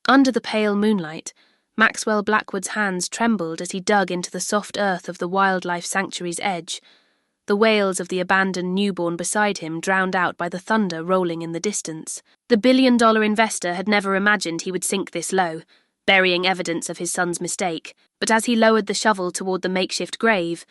Under the pale moonlight, Maxwell Blackwood's hands trembled as he dug into the soft earth of the wildlife sanctuary's edge. The wails of the abandoned newborn beside him drowned out by the thunder rolling in the distance. The billion-dollar investor had never imagined he would sink this low, burying evidence of his son's mistake, but as he lowered the shovel toward the makeshift grave,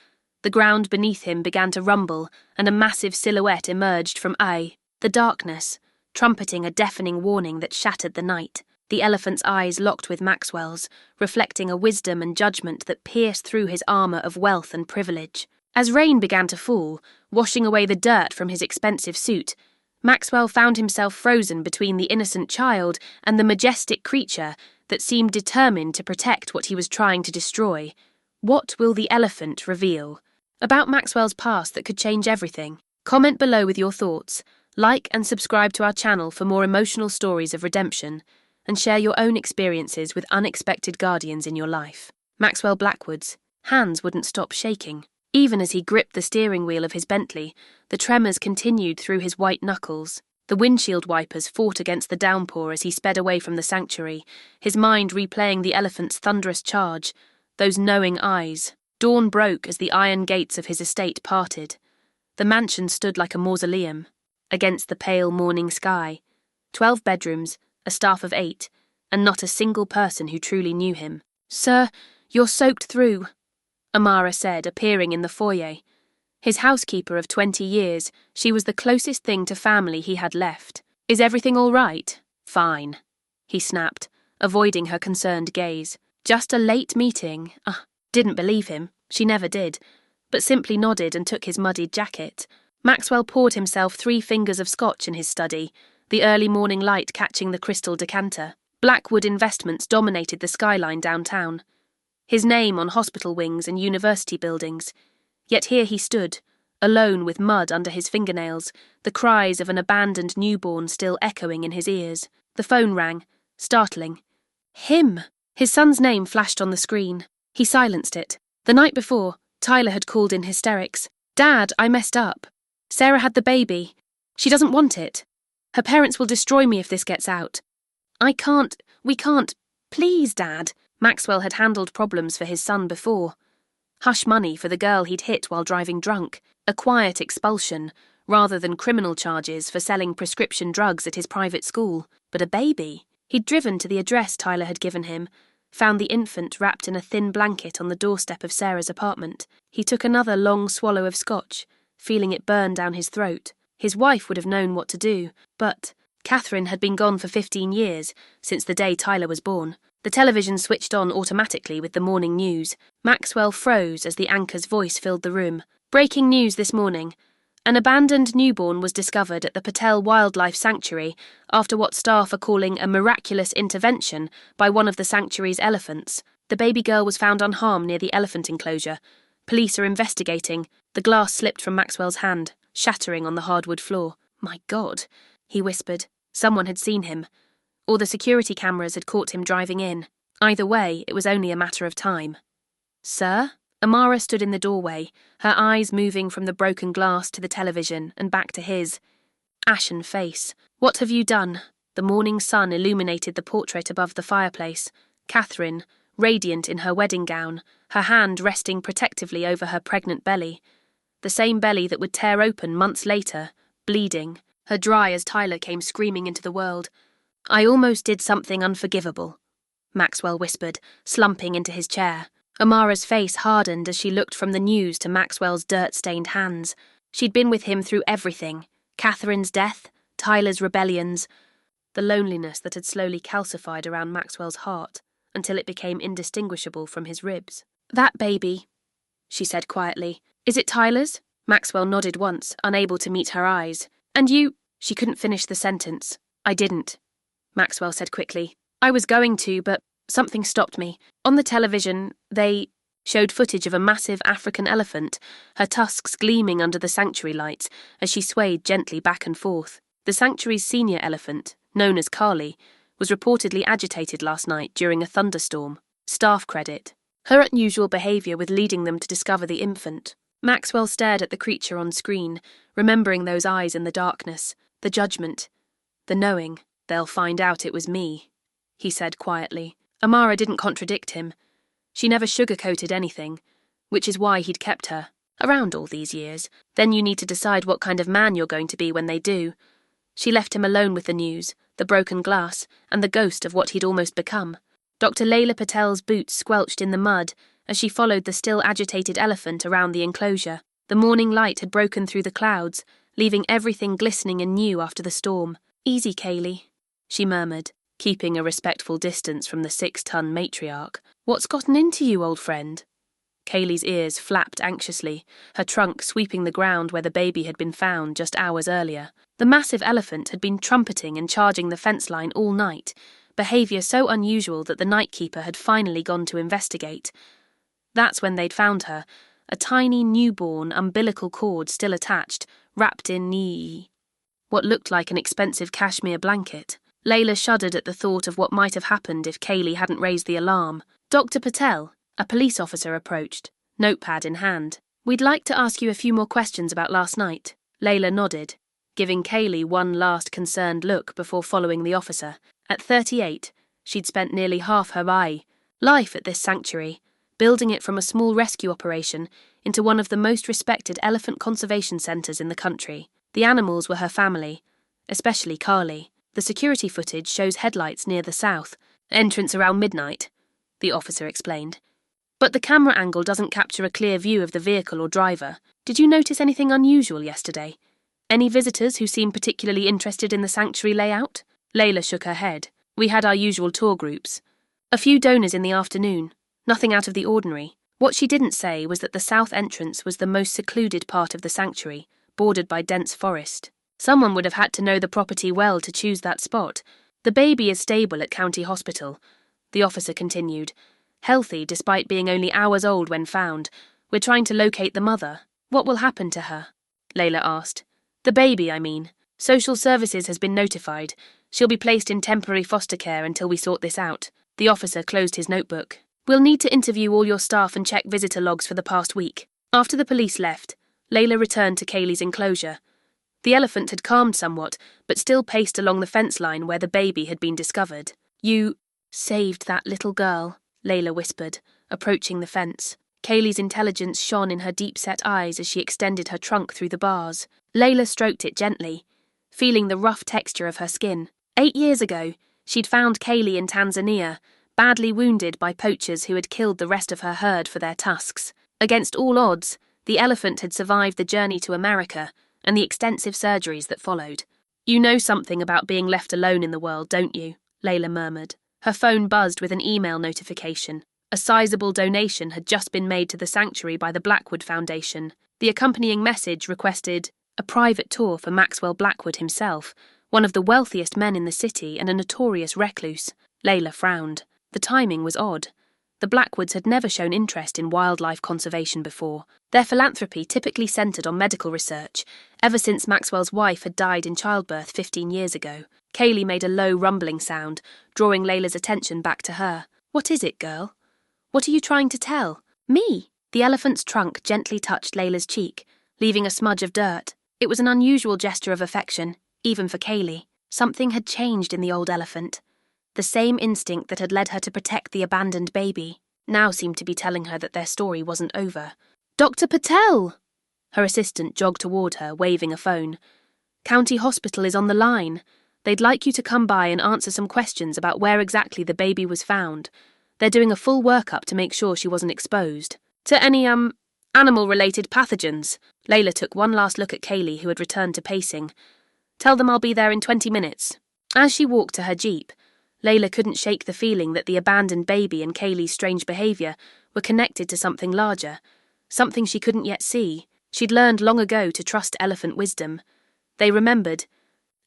the ground beneath him began to rumble and a massive silhouette emerged from the darkness, trumpeting a deafening warning that shattered the night. The elephant's eyes locked with Maxwell's, reflecting a wisdom and judgment that pierced through his armor of wealth and privilege. As rain began to fall, washing away the dirt from his expensive suit, Maxwell found himself frozen between the innocent child and the majestic creature that seemed determined to protect what he was trying to destroy. What will the elephant reveal? About Maxwell's past that could change everything. Comment below with your thoughts, like and subscribe to our channel for more emotional stories of redemption, and share your own experiences with unexpected guardians in your life. Maxwell Blackwood's hands wouldn't stop shaking. Even as he gripped the steering wheel of his Bentley, the tremors continued through his white knuckles. The windshield wipers fought against the downpour as he sped away from the sanctuary, his mind replaying the elephant's thunderous charge, those knowing eyes. Dawn broke as the iron gates of his estate parted. The mansion stood like a mausoleum, against the pale morning sky. 12 bedrooms, a staff of 8, and not a single person who truly knew him. "Sir, you're soaked through," Amara said, appearing in the foyer. His housekeeper of 20 years, she was the closest thing to family he had left. "Is everything all right?" "Fine," he snapped, avoiding her concerned gaze. "Just a late meeting." Didn't believe him, she never did, but simply nodded and took his muddied jacket. Maxwell poured himself 3 fingers of scotch in his study, the early morning light catching the crystal decanter. Blackwood Investments dominated the skyline downtown, his name on hospital wings and university buildings. Yet here he stood, alone with mud under his fingernails, the cries of an abandoned newborn still echoing in his ears. The phone rang, startling. Him! His son's name flashed on the screen. He silenced it. The night before, Tyler had called in hysterics. "Dad, I messed up. Sarah had the baby. She doesn't want it. Her parents will destroy me if this gets out. We can't. Please, Dad." Maxwell had handled problems for his son before. Hush money for the girl he'd hit while driving drunk, a quiet expulsion, rather than criminal charges for selling prescription drugs at his private school. But a baby? He'd driven to the address Tyler had given him, found the infant wrapped in a thin blanket on the doorstep of Sarah's apartment. He took another long swallow of scotch, feeling it burn down his throat. His wife would have known what to do, but Catherine had been gone for 15 years, since the day Tyler was born. The television switched on automatically with the morning news. Maxwell froze as the anchor's voice filled the room. "Breaking news this morning. An abandoned newborn was discovered at the Patel Wildlife Sanctuary after what staff are calling a miraculous intervention by one of the sanctuary's elephants. The baby girl was found unharmed near the elephant enclosure. Police are investigating." The glass slipped from Maxwell's hand, shattering on the hardwood floor. "My God," he whispered. Someone had seen him, or the security cameras had caught him driving in. Either way, it was only a matter of time. "Sir?" Amara stood in the doorway, her eyes moving from the broken glass to the television and back to his. Ashen face. "What have you done?" The morning sun illuminated the portrait above the fireplace. Catherine, radiant in her wedding gown, her hand resting protectively over her pregnant belly. The same belly that would tear open months later, bleeding, her dry as Tyler came screaming into the world. "I almost did something unforgivable," Maxwell whispered, slumping into his chair. Amara's face hardened as she looked from the news to Maxwell's dirt-stained hands. She'd been with him through everything. Catherine's death, Tyler's rebellions, the loneliness that had slowly calcified around Maxwell's heart until it became indistinguishable from his ribs. "That baby," she said quietly. "Is it Tyler's?" Maxwell nodded once, unable to meet her eyes. "And you—" She couldn't finish the sentence. "I didn't," Maxwell said quickly. "I was going to, but something stopped me. On the television, they showed footage of a massive African elephant, her tusks gleaming under the sanctuary lights as she swayed gently back and forth. The sanctuary's senior elephant, known as Carly, was reportedly agitated last night during a thunderstorm. Staff credit her unusual behavior with leading them to discover the infant. Maxwell stared at the creature on screen, remembering those eyes in the darkness, the judgment, the knowing, "They'll find out it was me." he said quietly. Amara didn't contradict him. She never sugarcoated anything, which is why he'd kept her around all these years. Then you need to decide what kind of man you're going to be when they do. She left him alone with the news, the broken glass, and the ghost of what he'd almost become. Dr. Layla Patel's boots squelched in the mud as she followed the still agitated elephant around the enclosure. The morning light had broken through the clouds, leaving everything glistening and new after the storm. "Easy, Kaylee," she murmured, keeping a respectful distance from the 6-ton matriarch. "What's gotten into you, old friend?" Kaylee's ears flapped anxiously, her trunk sweeping the ground where the baby had been found just hours earlier. The massive elephant had been trumpeting and charging the fence line all night, behaviour so unusual that the nightkeeper had finally gone to investigate. That's when they'd found her, a tiny newborn umbilical cord still attached, wrapped in what looked like an expensive cashmere blanket. Layla shuddered at the thought of what might have happened if Kaylee hadn't raised the alarm. Dr. Patel, a police officer, approached, notepad in hand. "We'd like to ask you a few more questions about last night." Layla nodded, giving Kaylee one last concerned look before following the officer. At 38, she'd spent nearly half her life at this sanctuary, building it from a small rescue operation into one of the most respected elephant conservation centres in the country. The animals were her family, especially Carly. The security footage shows headlights near the south, entrance around midnight, the officer explained. But the camera angle doesn't capture a clear view of the vehicle or driver. Did you notice anything unusual yesterday? Any visitors who seemed particularly interested in the sanctuary layout? Layla shook her head. "We had our usual tour groups. A few donors in the afternoon. Nothing out of the ordinary." What she didn't say was that the south entrance was the most secluded part of the sanctuary, bordered by dense forest. Someone would have had to know the property well to choose that spot. "The baby is stable at County Hospital," the officer continued. "Healthy despite being only hours old when found. We're trying to locate the mother." "What will happen to her?" Layla asked. "The baby, I mean. Social Services has been notified. She'll be placed in temporary foster care until we sort this out." The officer closed his notebook. "We'll need to interview all your staff and check visitor logs for the past week." After the police left, Layla returned to Kaylee's enclosure. The elephant had calmed somewhat, but still paced along the fence line where the baby had been discovered. "You saved that little girl," Layla whispered, approaching the fence. Kaylee's intelligence shone in her deep-set eyes as she extended her trunk through the bars. Layla stroked it gently, feeling the rough texture of her skin. 8 years ago, she'd found Kaylee in Tanzania, badly wounded by poachers who had killed the rest of her herd for their tusks. Against all odds, the elephant had survived the journey to America and the extensive surgeries that followed. "You know something about being left alone in the world, don't you?" Layla murmured. Her phone buzzed with an email notification. A sizable donation had just been made to the sanctuary by the Blackwood Foundation. The accompanying message requested a private tour for Maxwell Blackwood himself, one of the wealthiest men in the city and a notorious recluse. Layla frowned. The timing was odd. The Blackwoods had never shown interest in wildlife conservation before. Their philanthropy typically centred on medical research, ever since Maxwell's wife had died in childbirth 15 years ago. Kaylee made a low rumbling sound, drawing Layla's attention back to her. "What is it, girl? What are you trying to tell?" "Me?" The elephant's trunk gently touched Layla's cheek, leaving a smudge of dirt. It was an unusual gesture of affection, even for Kaylee. Something had changed in the old elephant. The same instinct that had led her to protect the abandoned baby now seemed to be telling her that their story wasn't over. "Dr. Patel!" Her assistant jogged toward her, waving a phone. "County Hospital is on the line. They'd like you to come by and answer some questions about where exactly the baby was found. They're doing a full workup to make sure she wasn't exposed to any, animal-related pathogens." Layla took one last look at Kaylee, who had returned to pacing. "Tell them I'll be there in 20 minutes. As she walked to her jeep, Layla couldn't shake the feeling that the abandoned baby and Kaylee's strange behaviour were connected to something larger, something she couldn't yet see. She'd learned long ago to trust elephant wisdom. They remembered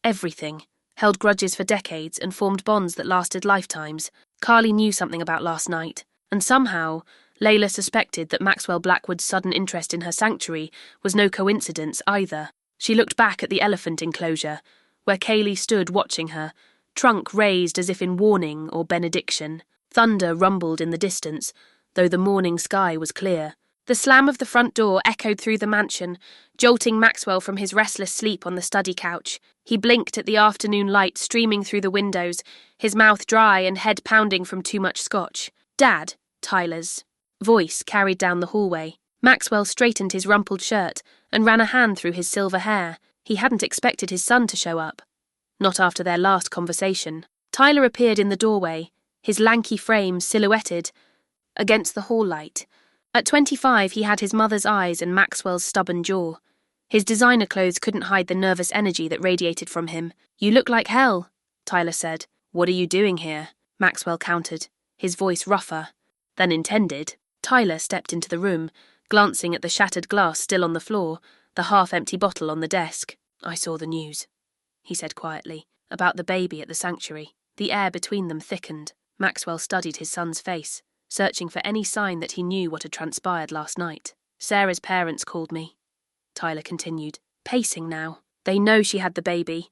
everything, held grudges for decades, and formed bonds that lasted lifetimes. Carly knew something about last night, and somehow Layla suspected that Maxwell Blackwood's sudden interest in her sanctuary was no coincidence either. She looked back at the elephant enclosure, where Kaylee stood watching her, trunk raised as if in warning or benediction. Thunder rumbled in the distance, though the morning sky was clear. The slam of the front door echoed through the mansion, jolting Maxwell from his restless sleep on the study couch. He blinked at the afternoon light streaming through the windows, his mouth dry and head pounding from too much scotch. "Dad," Tyler's voice carried down the hallway. Maxwell straightened his rumpled shirt and ran a hand through his silver hair. He hadn't expected his son to show up. Not after their last conversation. Tyler appeared in the doorway, his lanky frame silhouetted against the hall light. At 25, he had his mother's eyes and Maxwell's stubborn jaw. His designer clothes couldn't hide the nervous energy that radiated from him. "You look like hell," Tyler said. "What are you doing here?" Maxwell countered, his voice rougher than intended. Tyler stepped into the room, glancing at the shattered glass still on the floor, the half-empty bottle on the desk. "I saw the news," he said quietly, "about the baby at the sanctuary." The air between them thickened. Maxwell studied his son's face, searching for any sign that he knew what had transpired last night. "Sarah's parents called me," Tyler continued, pacing now. "They know she had the baby.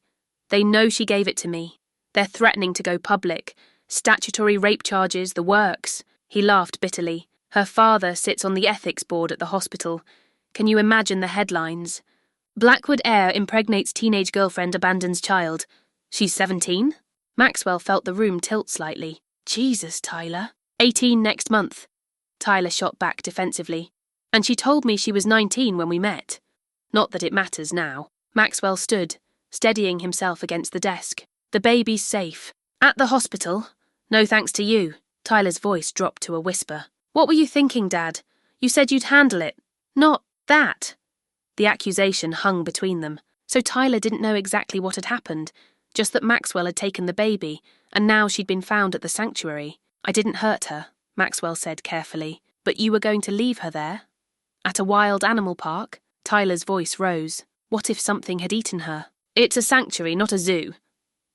They know she gave it to me. They're threatening to go public. Statutory rape charges, the works." He laughed bitterly. "Her father sits on the ethics board at the hospital. Can you imagine the headlines? Blackwood heir impregnates teenage girlfriend, abandons child. She's 17? Maxwell felt the room tilt slightly. "Jesus, Tyler." 18 next month. Tyler shot back defensively. "And she told me she was 19 when we met. Not that it matters now." Maxwell stood, steadying himself against the desk. "The baby's safe. At the hospital. No thanks to you." Tyler's voice dropped to a whisper. "What were you thinking, Dad? You said you'd handle it. Not that." The accusation hung between them, so Tyler didn't know exactly what had happened, just that Maxwell had taken the baby, and now she'd been found at the sanctuary. "I didn't hurt her," Maxwell said carefully. "But you were going to leave her there? At a wild animal park?" Tyler's voice rose. "What if something had eaten her?" "It's a sanctuary, not a zoo,"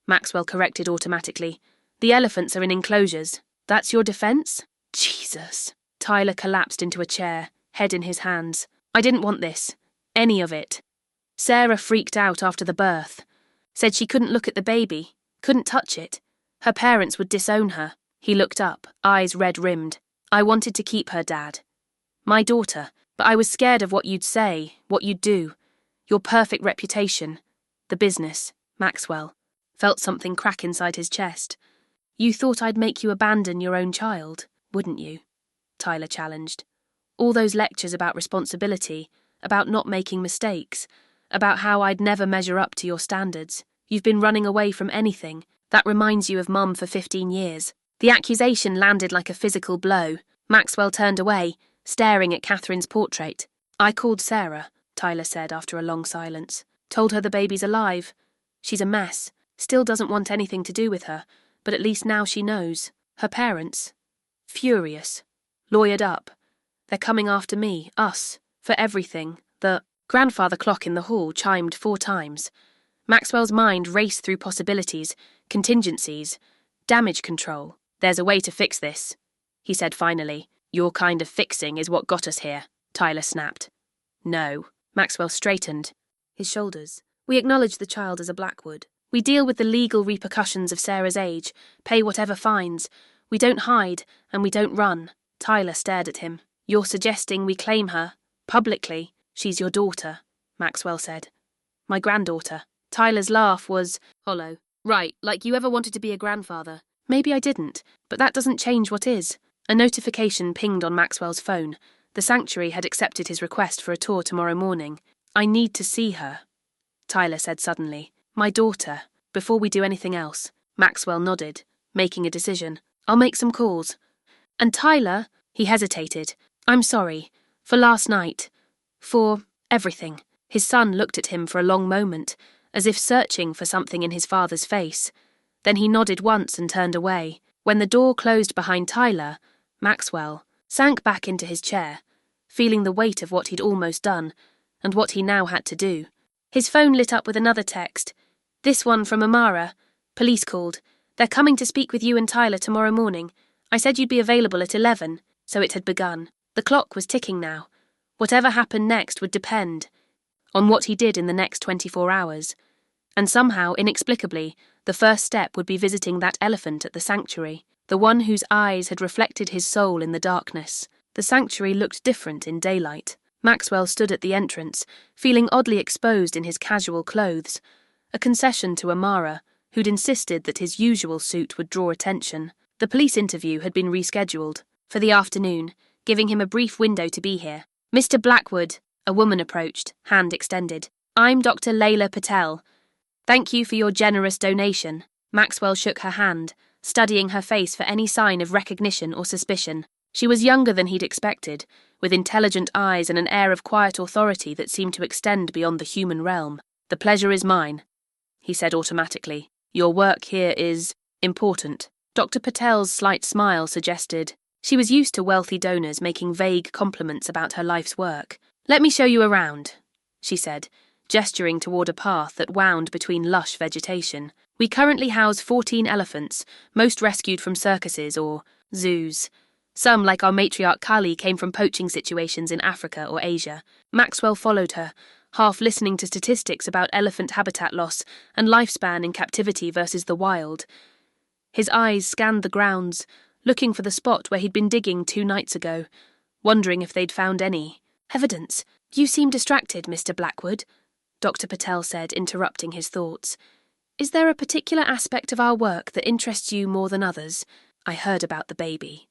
Maxwell corrected automatically. "The elephants are in enclosures." "That's your defense?" "Jesus." Tyler collapsed into a chair, head in his hands. "I didn't want this. Any of it. Sarah freaked out after the birth. Said she couldn't look at the baby, couldn't touch it. Her parents would disown her." He looked up, eyes red-rimmed. "I wanted to keep her, Dad. My daughter, but I was scared of what you'd say, what you'd do. Your perfect reputation. The business." Maxwell felt something crack inside his chest. "You thought I'd make you abandon your own child, wouldn't you?" Tyler challenged. "All those lectures about responsibility, about not making mistakes, about how I'd never measure up to your standards. You've been running away from anything. That reminds you of Mum for 15 years. The accusation landed like a physical blow. Maxwell turned away, staring at Catherine's portrait. "I called Sarah," Tyler said after a long silence. "Told her the baby's alive. She's a mess. Still doesn't want anything to do with her, but at least now she knows. Her parents. Furious. Lawyered up. They're coming after me, us, for everything. The grandfather clock in the hall chimed 4 times. Maxwell's mind raced through possibilities, contingencies, damage control. "There's a way to fix this," he said finally. "Your kind of fixing is what got us here," Tyler snapped. "No." Maxwell straightened his shoulders. "We acknowledge the child as a Blackwood. We deal with the legal repercussions of Sarah's age, pay whatever fines. We don't hide, and we don't run." Tyler stared at him. "You're suggesting we claim her, publicly?" "She's your daughter," Maxwell said. "My granddaughter." Tyler's laugh was hollow. "Right, like you ever wanted to be a grandfather." "Maybe I didn't, but that doesn't change what is." A notification pinged on Maxwell's phone. The sanctuary had accepted his request for a tour tomorrow morning. "I need to see her," Tyler said suddenly. "My daughter, before we do anything else." Maxwell nodded, making a decision. "I'll make some calls. And Tyler," he hesitated. "I'm sorry. For last night. For everything." His son looked at him for a long moment, as if searching for something in his father's face. Then he nodded once and turned away. When the door closed behind Tyler, Maxwell sank back into his chair, feeling the weight of what he'd almost done, and what he now had to do. His phone lit up with another text. "This one from Amara. Police called. They're coming to speak with you and Tyler tomorrow morning. I said you'd be available at 11, so it had begun. The clock was ticking now. Whatever happened next would depend on what he did in the next 24 hours. And somehow, inexplicably, the first step would be visiting that elephant at the sanctuary, the one whose eyes had reflected his soul in the darkness. The sanctuary looked different in daylight. Maxwell stood at the entrance, feeling oddly exposed in his casual clothes. a concession to Amara, who'd insisted that his usual suit would draw attention. The police interview had been rescheduled for the afternoon, giving him a brief window to be here. "Mr. Blackwood," a woman approached, hand extended. "I'm Dr. Layla Patel. Thank you for your generous donation." Maxwell shook her hand, studying her face for any sign of recognition or suspicion. She was younger than he'd expected, with intelligent eyes and an air of quiet authority that seemed to extend beyond the human realm. "The pleasure is mine," he said automatically. "Your work here is important." Dr. Patel's slight smile suggested she was used to wealthy donors making vague compliments about her life's work. "Let me show you around," she said, gesturing toward a path that wound between lush vegetation. "We currently house 14 elephants, most rescued from circuses or zoos. Some, like our matriarch Kali, came from poaching situations in Africa or Asia." Maxwell followed her, half listening to statistics about elephant habitat loss and lifespan in captivity versus the wild. His eyes scanned the grounds, looking for the spot where he'd been digging 2 nights ago, wondering if they'd found any evidence. "You seem distracted, Mr. Blackwood," Dr. Patel said, interrupting his thoughts. "Is there a particular aspect of our work that interests you more than others?" "I heard about the baby,"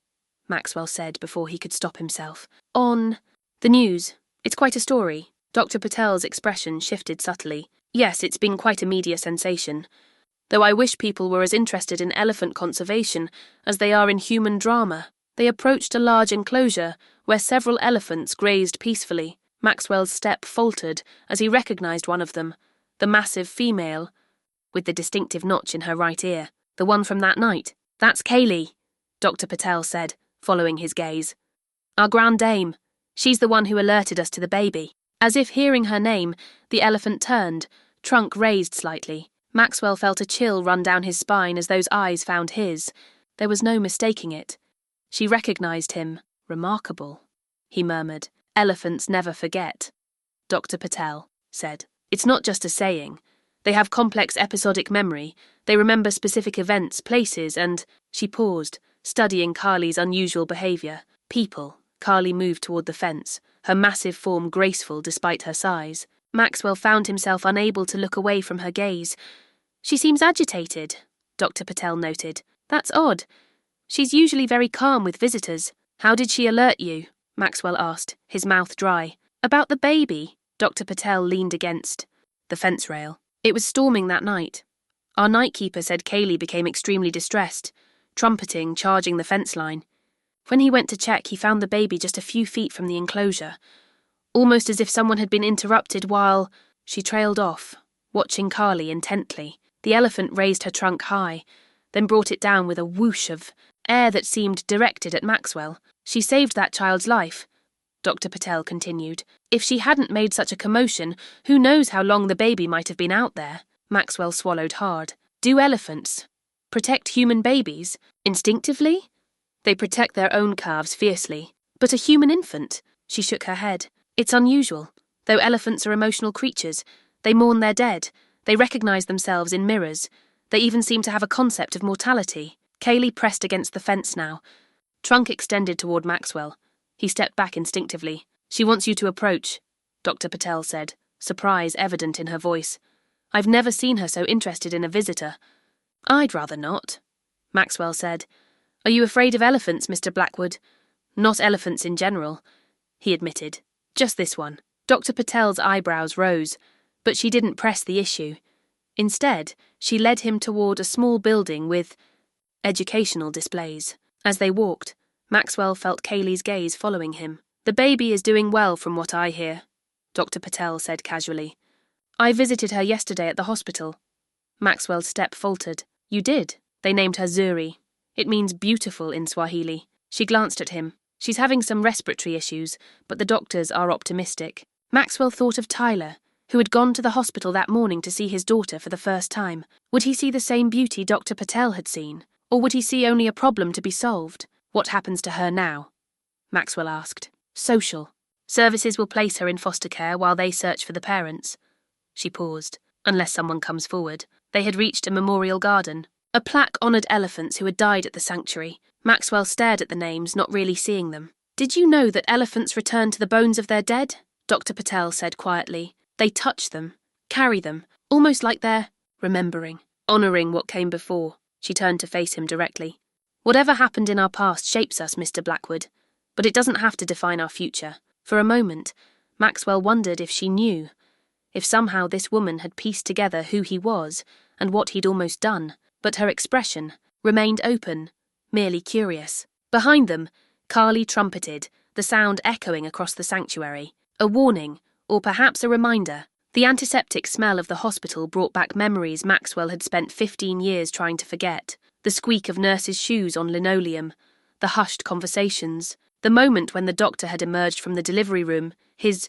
Maxwell said before he could stop himself. "On the news. It's quite a story." Dr. Patel's expression shifted subtly. "Yes, it's been quite a media sensation. Though I wish people were as interested in elephant conservation as they are in human drama." They approached a large enclosure where several elephants grazed peacefully. Maxwell's step faltered as he recognized one of them, the massive female, with the distinctive notch in her right ear. "The one from that night." "That's Kaylee," Dr. Patel said, following his gaze. "Our grand dame. She's the one who alerted us to the baby." As if hearing her name, the elephant turned, trunk raised slightly. Maxwell felt a chill run down his spine as those eyes found his. There was no mistaking it. She recognized him. "Remarkable," he murmured. "Elephants never forget," Dr. Patel said. "It's not just a saying. They have complex episodic memory. They remember specific events, places, and—" She paused, studying Carly's unusual behavior. "People." Carly moved toward the fence, her massive form graceful despite her size. Maxwell found himself unable to look away from her gaze. "She seems agitated," Dr. Patel noted. "That's odd. She's usually very calm with visitors." "How did she alert you?" Maxwell asked, his mouth dry. "About the baby," Dr. Patel leaned against the fence rail. "It was storming that night. Our nightkeeper said Kaylee became extremely distressed, trumpeting, charging the fence line. When he went to check, he found the baby just a few feet from the enclosure, almost as if someone had been interrupted while—" She trailed off, watching Carly intently. The elephant raised her trunk high, then brought it down with a whoosh of air that seemed directed at Maxwell. "She saved that child's life," Dr. Patel continued. "If she hadn't made such a commotion, who knows how long the baby might have been out there." Maxwell swallowed hard. "Do elephants protect human babies instinctively?" "They protect their own calves fiercely. But a human infant?" She shook her head. "It's unusual. Though elephants are emotional creatures, they mourn their dead. They recognize themselves in mirrors. They even seem to have a concept of mortality." Kaylee pressed against the fence now, trunk extended toward Maxwell. He stepped back instinctively. "She wants you to approach," Dr. Patel said, surprise evident in her voice. "I've never seen her so interested in a visitor." "I'd rather not," Maxwell said. "Are you afraid of elephants, Mr. Blackwood?" "Not elephants in general," he admitted. "Just this one." Dr. Patel's eyebrows rose, but she didn't press the issue. Instead, she led him toward a small building with educational displays. As they walked, Maxwell felt Kaylee's gaze following him. "The baby is doing well from what I hear," Dr. Patel said casually. "I visited her yesterday at the hospital." Maxwell's step faltered. "You did?" "They named her Zuri. It means beautiful in Swahili." She glanced at him. "She's having some respiratory issues, but the doctors are optimistic." Maxwell thought of Tyler, who had gone to the hospital that morning to see his daughter for the first time. Would he see the same beauty Dr. Patel had seen? Or would he see only a problem to be solved? "What happens to her now?" Maxwell asked. "Social. Services will place her in foster care while they search for the parents." She paused. "Unless someone comes forward." They had reached a memorial garden. A plaque honoured elephants who had died at the sanctuary. Maxwell stared at the names, not really seeing them. "Did you know that elephants return to the bones of their dead?" Dr. Patel said quietly. "They touch them, carry them, Almost like they're remembering, honouring what came before. She turned to face him directly. Whatever happened in our past shapes us, Mr. Blackwood, but it doesn't have to define our future. For a moment, Maxwell wondered if she knew, if somehow this woman had pieced together who he was and what he'd almost done, but her expression remained open, merely curious. Behind them, Carly trumpeted, the sound echoing across the sanctuary. A warning, or perhaps a reminder. The antiseptic smell of the hospital brought back memories Maxwell had spent 15 years trying to forget. The squeak of nurses' shoes on linoleum, the hushed conversations, the moment when the doctor had emerged from the delivery room, his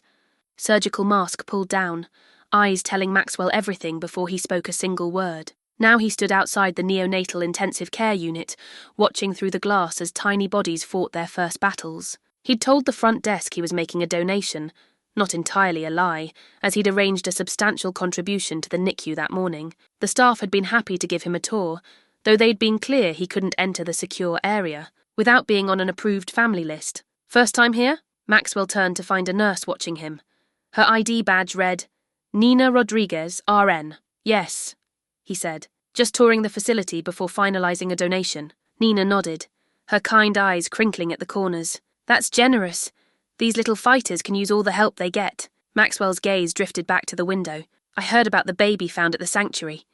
surgical mask pulled down, eyes telling Maxwell everything before he spoke a single word. Now he stood outside the neonatal intensive care unit, watching through the glass as tiny bodies fought their first battles. He'd told the front desk he was making a donation, not entirely a lie, as he'd arranged a substantial contribution to the NICU that morning. The staff had been happy to give him a tour, though they'd been clear he couldn't enter the secure area without being on an approved family list. First time here? Maxwell turned to find a nurse watching him. Her ID badge read, Nina Rodriguez, RN. Yes, he said, just touring the facility before finalising a donation. Nina nodded, her kind eyes crinkling at the corners. That's generous. These little fighters can use all the help they get. Maxwell's gaze drifted back to the window. I heard about the baby found at the sanctuary.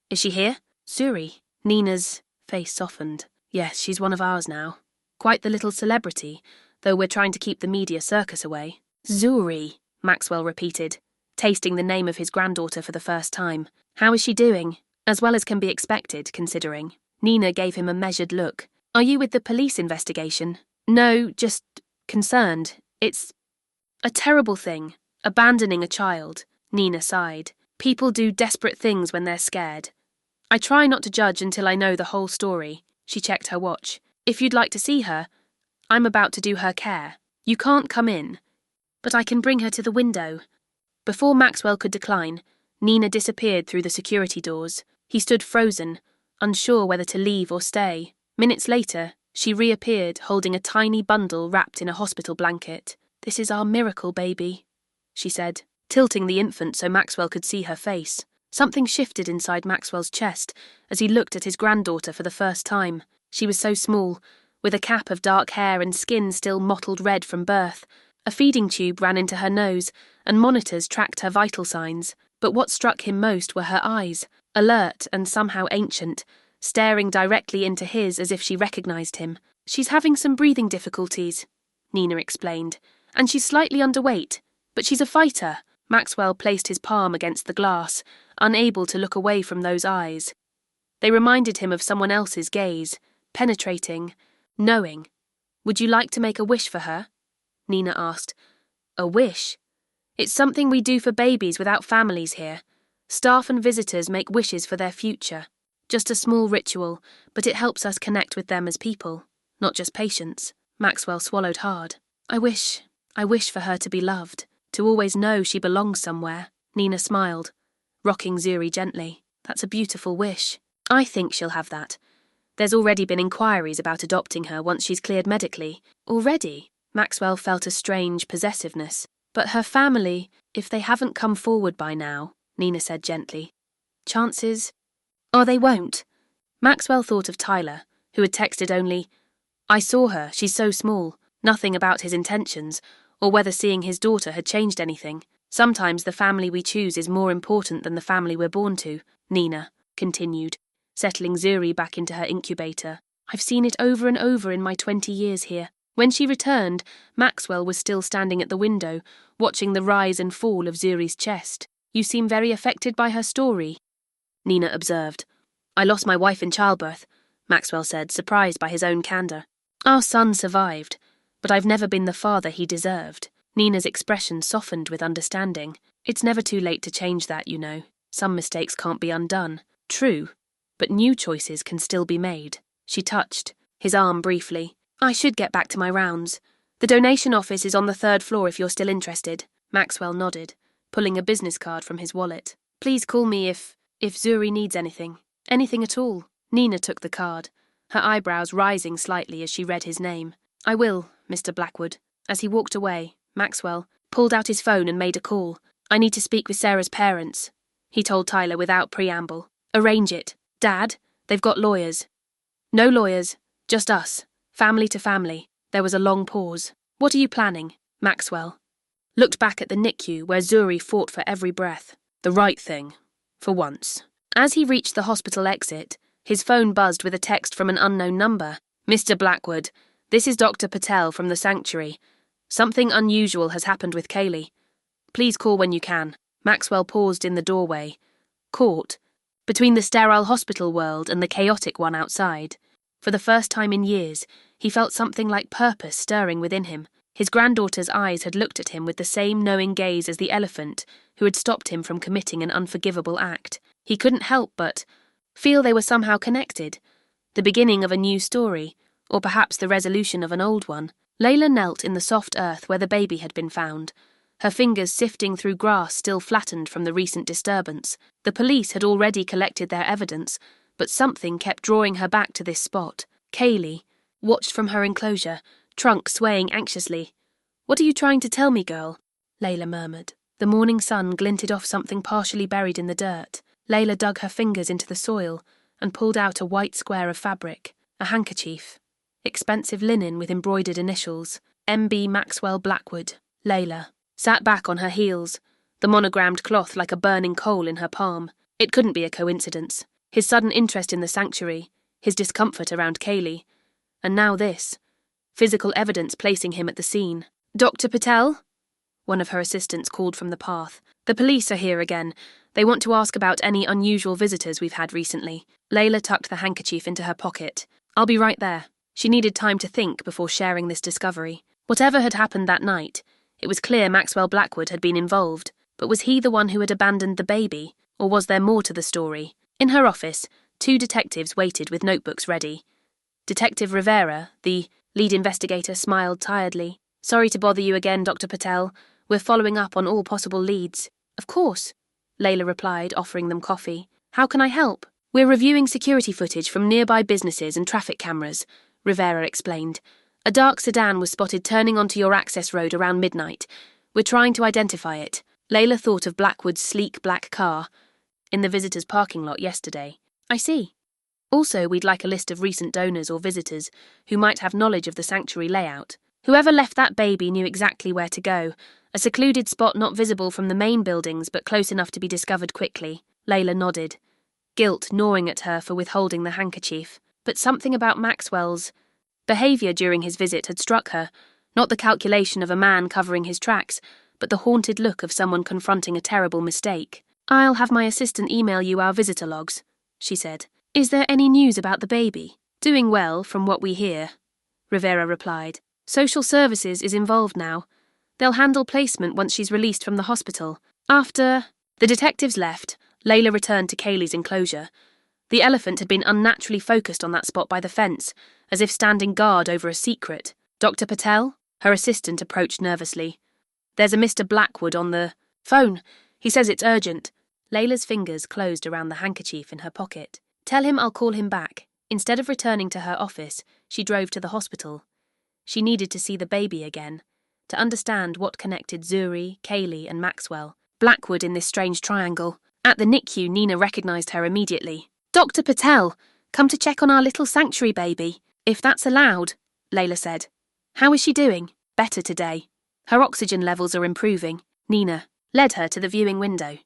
Is she here? Zuri. Nina's face softened. Yes, she's one of ours now. Quite the little celebrity, though we're trying to keep the media circus away. Zuri, Maxwell repeated, tasting the name of his granddaughter for the first time. How is she doing? As well as can be expected, considering. Nina gave him a measured look. Are you with the police investigation? No, just concerned. It's a terrible thing, abandoning a child. Nina sighed. People do desperate things when they're scared. I try not to judge until I know the whole story. She checked her watch. If you'd like to see her, I'm about to do her care. You can't come in, but I can bring her to the window. Before Maxwell could decline, Nina disappeared through the security doors. He stood frozen, unsure whether to leave or stay. Minutes later, she reappeared, holding a tiny bundle wrapped in a hospital blanket. This is our miracle baby, she said, tilting the infant so Maxwell could see her face. Something shifted inside Maxwell's chest as he looked at his granddaughter for the first time. She was so small, with a cap of dark hair and skin still mottled red from birth. A feeding tube ran into her nose, and monitors tracked her vital signs. But what struck him most were her eyes, alert and somehow ancient, staring directly into his as if she recognised him. She's having some breathing difficulties, Nina explained, and she's slightly underweight, but she's a fighter. Maxwell placed his palm against the glass, unable to look away from those eyes. They reminded him of someone else's gaze, penetrating, knowing. Would you like to make a wish for her? Nina asked. A wish? It's something we do for babies without families here. Staff and visitors make wishes for their future. Just a small ritual, but it helps us connect with them as people, not just patients. Maxwell swallowed hard. I wish for her to be loved, to always know she belongs somewhere. Nina smiled, rocking Zuri gently. That's a beautiful wish. I think she'll have that. There's already been inquiries about adopting her once she's cleared medically. Already? Maxwell felt a strange possessiveness. But her family, if they haven't come forward by now, Nina said gently. Chances? Oh, they won't. Maxwell thought of Tyler, who had texted only, I saw her, she's so small. Nothing about his intentions, or whether seeing his daughter had changed anything. Sometimes the family we choose is more important than the family we're born to, Nina continued, settling Zuri back into her incubator. I've seen it over and over in my 20 years here. When she returned, Maxwell was still standing at the window, watching the rise and fall of Zuri's chest. You seem very affected by her story, Nina observed. I lost my wife in childbirth, Maxwell said, surprised by his own candour. Our son survived, but I've never been the father he deserved. Nina's expression softened with understanding. It's never too late to change that, you know. Some mistakes can't be undone. True, but new choices can still be made. She touched his arm briefly. I should get back to my rounds. The donation office is on the 3rd floor if you're still interested. Maxwell nodded, pulling a business card from his wallet. Please call me if Zuri needs anything. Anything at all. Nina took the card, her eyebrows rising slightly as she read his name. I will, Mr. Blackwood. As he walked away, Maxwell pulled out his phone and made a call. I need to speak with Sarah's parents. he told Tyler without preamble. Arrange it. Dad, they've got lawyers. No lawyers, just us, family to family. There was a long pause. What are you planning? Maxwell looked back at the NICU where Zuri fought for every breath. The right thing. For once. As he reached the hospital exit, his phone buzzed with a text from an unknown number. Mr. Blackwood, this is Dr. Patel from the sanctuary. Something unusual has happened with Kaylee. Please call when you can. Maxwell paused in the doorway, caught between the sterile hospital world and the chaotic one outside. For the first time in years, he felt something like purpose stirring within him. His granddaughter's eyes had looked at him with the same knowing gaze as the elephant who had stopped him from committing an unforgivable act. He couldn't help but feel they were somehow connected. The beginning of a new story, or perhaps the resolution of an old one. Layla knelt in the soft earth where the baby had been found, her fingers sifting through grass still flattened from the recent disturbance. The police had already collected their evidence, but something kept drawing her back to this spot. Kaylee watched from her enclosure, trunk swaying anxiously. What are you trying to tell me, girl? Layla murmured. The morning sun glinted off something partially buried in the dirt. Layla dug her fingers into the soil and pulled out a white square of fabric, a handkerchief. Expensive linen with embroidered initials. M.B. Maxwell Blackwood. Layla sat back on her heels, the monogrammed cloth like a burning coal in her palm. It couldn't be a coincidence. His sudden interest in the sanctuary, his discomfort around Kaylee, and now this. Physical evidence placing him at the scene. Dr. Patel? One of her assistants called from the path. The police are here again. They want to ask about any unusual visitors we've had recently. Layla tucked the handkerchief into her pocket. I'll be right there. She needed time to think before sharing this discovery. Whatever had happened that night, it was clear Maxwell Blackwood had been involved, but was he the one who had abandoned the baby, or was there more to the story? In her office, 2 detectives waited with notebooks ready. Detective Rivera, the lead investigator, smiled tiredly. Sorry to bother you again, Dr. Patel. We're following up on all possible leads. Of course, Layla replied, offering them coffee. How can I help? We're reviewing security footage from nearby businesses and traffic cameras, Rivera explained. A dark sedan was spotted turning onto your access road around midnight. We're trying to identify it. Layla thought of Blackwood's sleek black car in the visitors' parking lot yesterday. I see. Also, we'd like a list of recent donors or visitors who might have knowledge of the sanctuary layout. Whoever left that baby knew exactly where to go, a secluded spot not visible from the main buildings but close enough to be discovered quickly. Layla nodded, guilt gnawing at her for withholding the handkerchief. But something about Maxwell's behaviour during his visit had struck her, not the calculation of a man covering his tracks, but the haunted look of someone confronting a terrible mistake. I'll have my assistant email you our visitor logs, she said. Is there any news about the baby? Doing well, from what we hear, Rivera replied. Social services is involved now. They'll handle placement once she's released from the hospital. After the detectives left, Layla returned to Kaylee's enclosure. The elephant had been unnaturally focused on that spot by the fence, as if standing guard over a secret. Dr. Patel? Her assistant approached nervously. There's a Mr. Blackwood on the phone. He says it's urgent. Layla's fingers closed around the handkerchief in her pocket. Tell him I'll call him back. Instead of returning to her office, she drove to the hospital. She needed to see the baby again, to understand what connected Zuri, Kaylee, and Maxwell. Blackwood in this strange triangle. At the NICU, Nina recognised her immediately. Dr. Patel, come to check on our little sanctuary baby. If that's allowed, Layla said. How is she doing? Better today. Her oxygen levels are improving. Nina led her to the viewing window.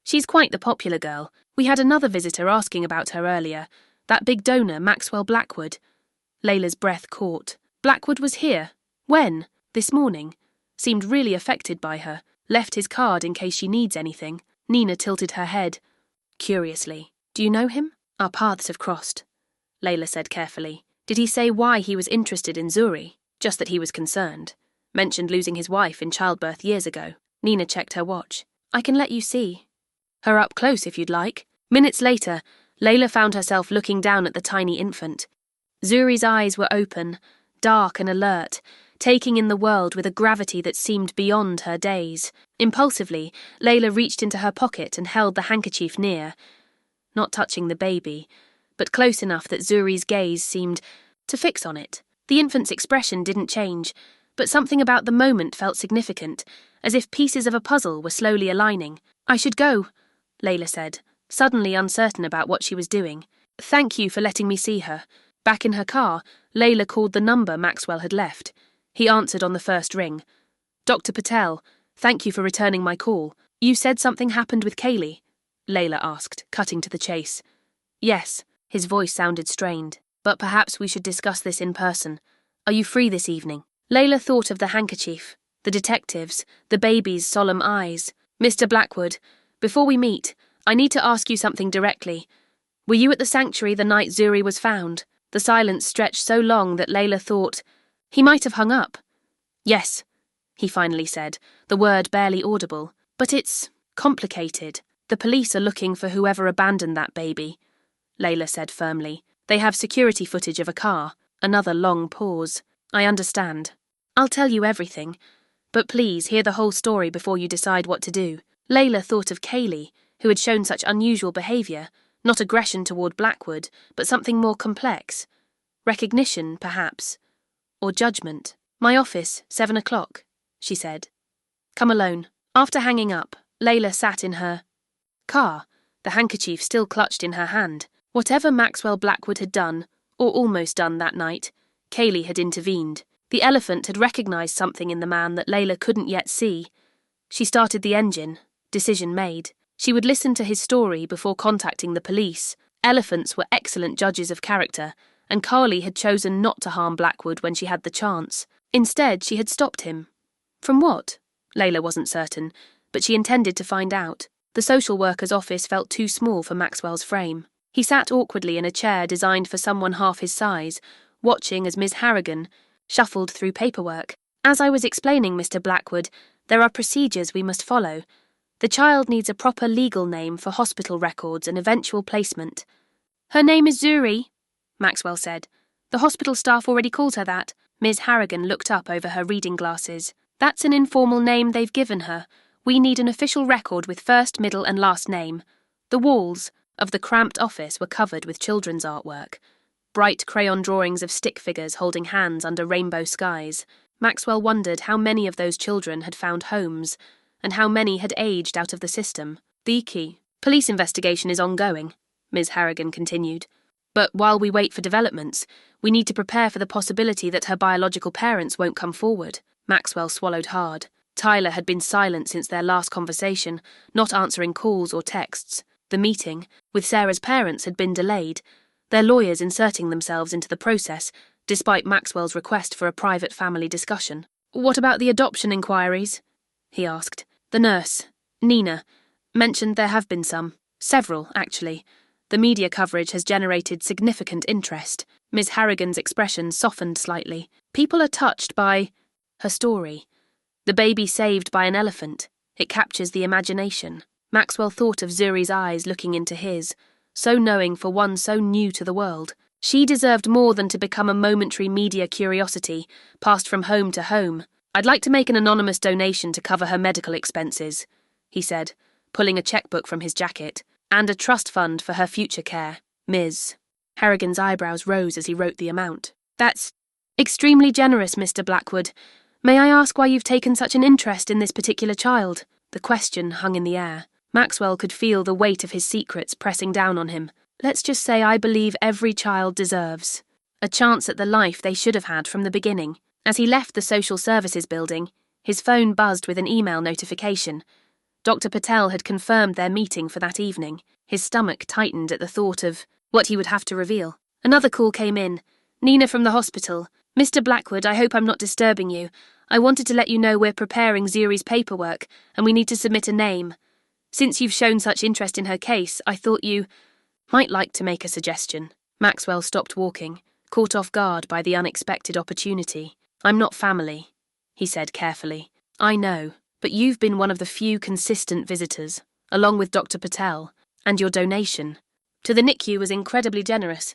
She's quite the popular girl. We had another visitor asking about her earlier. That big donor, Maxwell Blackwood. Layla's breath caught. Blackwood was here. When? This morning. Seemed really affected by her. Left his card in case she needs anything. Nina tilted her head. Curiously. Do you know him? Our paths have crossed, Layla said carefully. Did he say why he was interested in Zuri? Just that he was concerned. Mentioned losing his wife in childbirth years ago. Nina checked her watch. I can let you see her up close if you'd like. Minutes later, Layla found herself looking down at the tiny infant. Zuri's eyes were open, dark and alert, taking in the world with a gravity that seemed beyond her days. Impulsively, Layla reached into her pocket and held the handkerchief near, not touching the baby, but close enough that Zuri's gaze seemed to fix on it. The infant's expression didn't change, but something about the moment felt significant, as if pieces of a puzzle were slowly aligning. I should go, Layla said, suddenly uncertain about what she was doing. Thank you for letting me see her. Back in her car, Layla called the number Maxwell had left. He answered on the first ring. Dr. Patel, thank you for returning my call. You said something happened with Kaylee? Layla asked, cutting to the chase. Yes, his voice sounded strained. But perhaps we should discuss this in person. Are you free this evening? Layla thought of the handkerchief, the detectives, the baby's solemn eyes. Mr. Blackwood, before we meet, I need to ask you something directly. Were you at the sanctuary the night Zuri was found? The silence stretched so long that Layla thought he might have hung up. Yes, he finally said, the word barely audible. But it's complicated. The police are looking for whoever abandoned that baby, Layla said firmly. They have security footage of a car. Another long pause. I understand. I'll tell you everything. But please hear the whole story before you decide what to do. Layla thought of Kaylee, who had shown such unusual behaviour, not aggression toward Blackwood, but something more complex. Recognition, perhaps. Or judgment. My office, 7 o'clock, she said. Come alone. After hanging up, Layla sat in her car, the handkerchief still clutched in her hand. Whatever Maxwell Blackwood had done, or almost done that night, Kaylee had intervened. The elephant had recognised something in the man that Layla couldn't yet see. She started the engine. Decision made. She would listen to his story before contacting the police. Elephants were excellent judges of character, and Carly had chosen not to harm Blackwood when she had the chance. Instead, she had stopped him. From what? Layla wasn't certain, but she intended to find out. The social worker's office felt too small for Maxwell's frame. He sat awkwardly in a chair designed for someone half his size, watching as Miss Harrigan shuffled through paperwork. As I was explaining, Mr. Blackwood, there are procedures we must follow. The child needs a proper legal name for hospital records and eventual placement. Her name is Zuri, Maxwell said. The hospital staff already calls her that. Miss Harrigan looked up over her reading glasses. That's an informal name they've given her. We need an official record with first, middle and last name. The walls of the cramped office were covered with children's artwork. Bright crayon drawings of stick figures holding hands under rainbow skies. Maxwell wondered how many of those children had found homes, and how many had aged out of the system. The key. Police investigation is ongoing, Ms. Harrigan continued. But while we wait for developments, we need to prepare for the possibility that her biological parents won't come forward. Maxwell swallowed hard. Tyler had been silent since their last conversation, not answering calls or texts. The meeting with Sarah's parents had been delayed, their lawyers inserting themselves into the process, despite Maxwell's request for a private family discussion. What about the adoption inquiries? He asked. The nurse, Nina, mentioned there have been some. Several, actually. The media coverage has generated significant interest. Miss Harrigan's expression softened slightly. People are touched by her story. The baby saved by an elephant. It captures the imagination. Maxwell thought of Zuri's eyes looking into his, so knowing for one so new to the world. She deserved more than to become a momentary media curiosity, passed from home to home. I'd like to make an anonymous donation to cover her medical expenses, he said, pulling a checkbook from his jacket, and a trust fund for her future care. Ms. Harrigan's eyebrows rose as he wrote the amount. That's extremely generous, Mr. Blackwood. May I ask why you've taken such an interest in this particular child? The question hung in the air. Maxwell could feel the weight of his secrets pressing down on him. Let's just say I believe every child deserves a chance at the life they should have had from the beginning. As he left the social services building, his phone buzzed with an email notification. Dr. Patel had confirmed their meeting for that evening. His stomach tightened at the thought of what he would have to reveal. Another call came in. Nina from the hospital. Mr. Blackwood, I hope I'm not disturbing you. I wanted to let you know we're preparing Zuri's paperwork, and we need to submit a name. Since you've shown such interest in her case, I thought you might like to make a suggestion. Maxwell stopped walking, caught off guard by the unexpected opportunity. I'm not family, he said carefully. I know, but you've been one of the few consistent visitors, along with Dr. Patel, and your donation to the NICU was incredibly generous.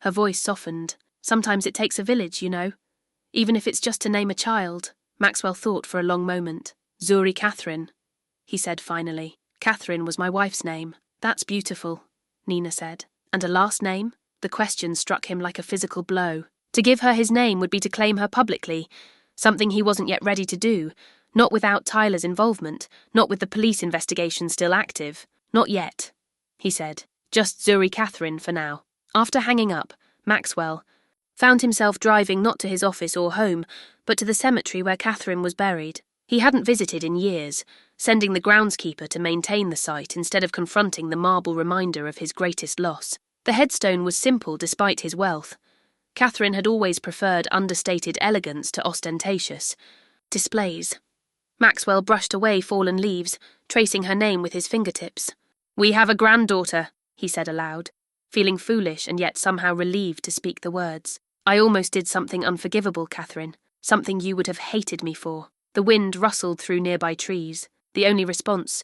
Her voice softened. Sometimes it takes a village, you know. Even if it's just to name a child. Maxwell thought for a long moment. Zuri Catherine, he said finally. Catherine was my wife's name. That's beautiful, Nina said. And a last name? The question struck him like a physical blow. To give her his name would be to claim her publicly, something he wasn't yet ready to do, not without Tyler's involvement, not with the police investigation still active. Not yet, he said. Just Zuri Catherine for now. After hanging up, Maxwell found himself driving not to his office or home, but to the cemetery where Catherine was buried. He hadn't visited in years, sending the groundskeeper to maintain the site instead of confronting the marble reminder of his greatest loss. The headstone was simple despite his wealth. Catherine had always preferred understated elegance to ostentatious displays. Maxwell brushed away fallen leaves, tracing her name with his fingertips. "We have a granddaughter," he said aloud, feeling foolish and yet somehow relieved to speak the words. "I almost did something unforgivable, Catherine, something you would have hated me for." The wind rustled through nearby trees, the only response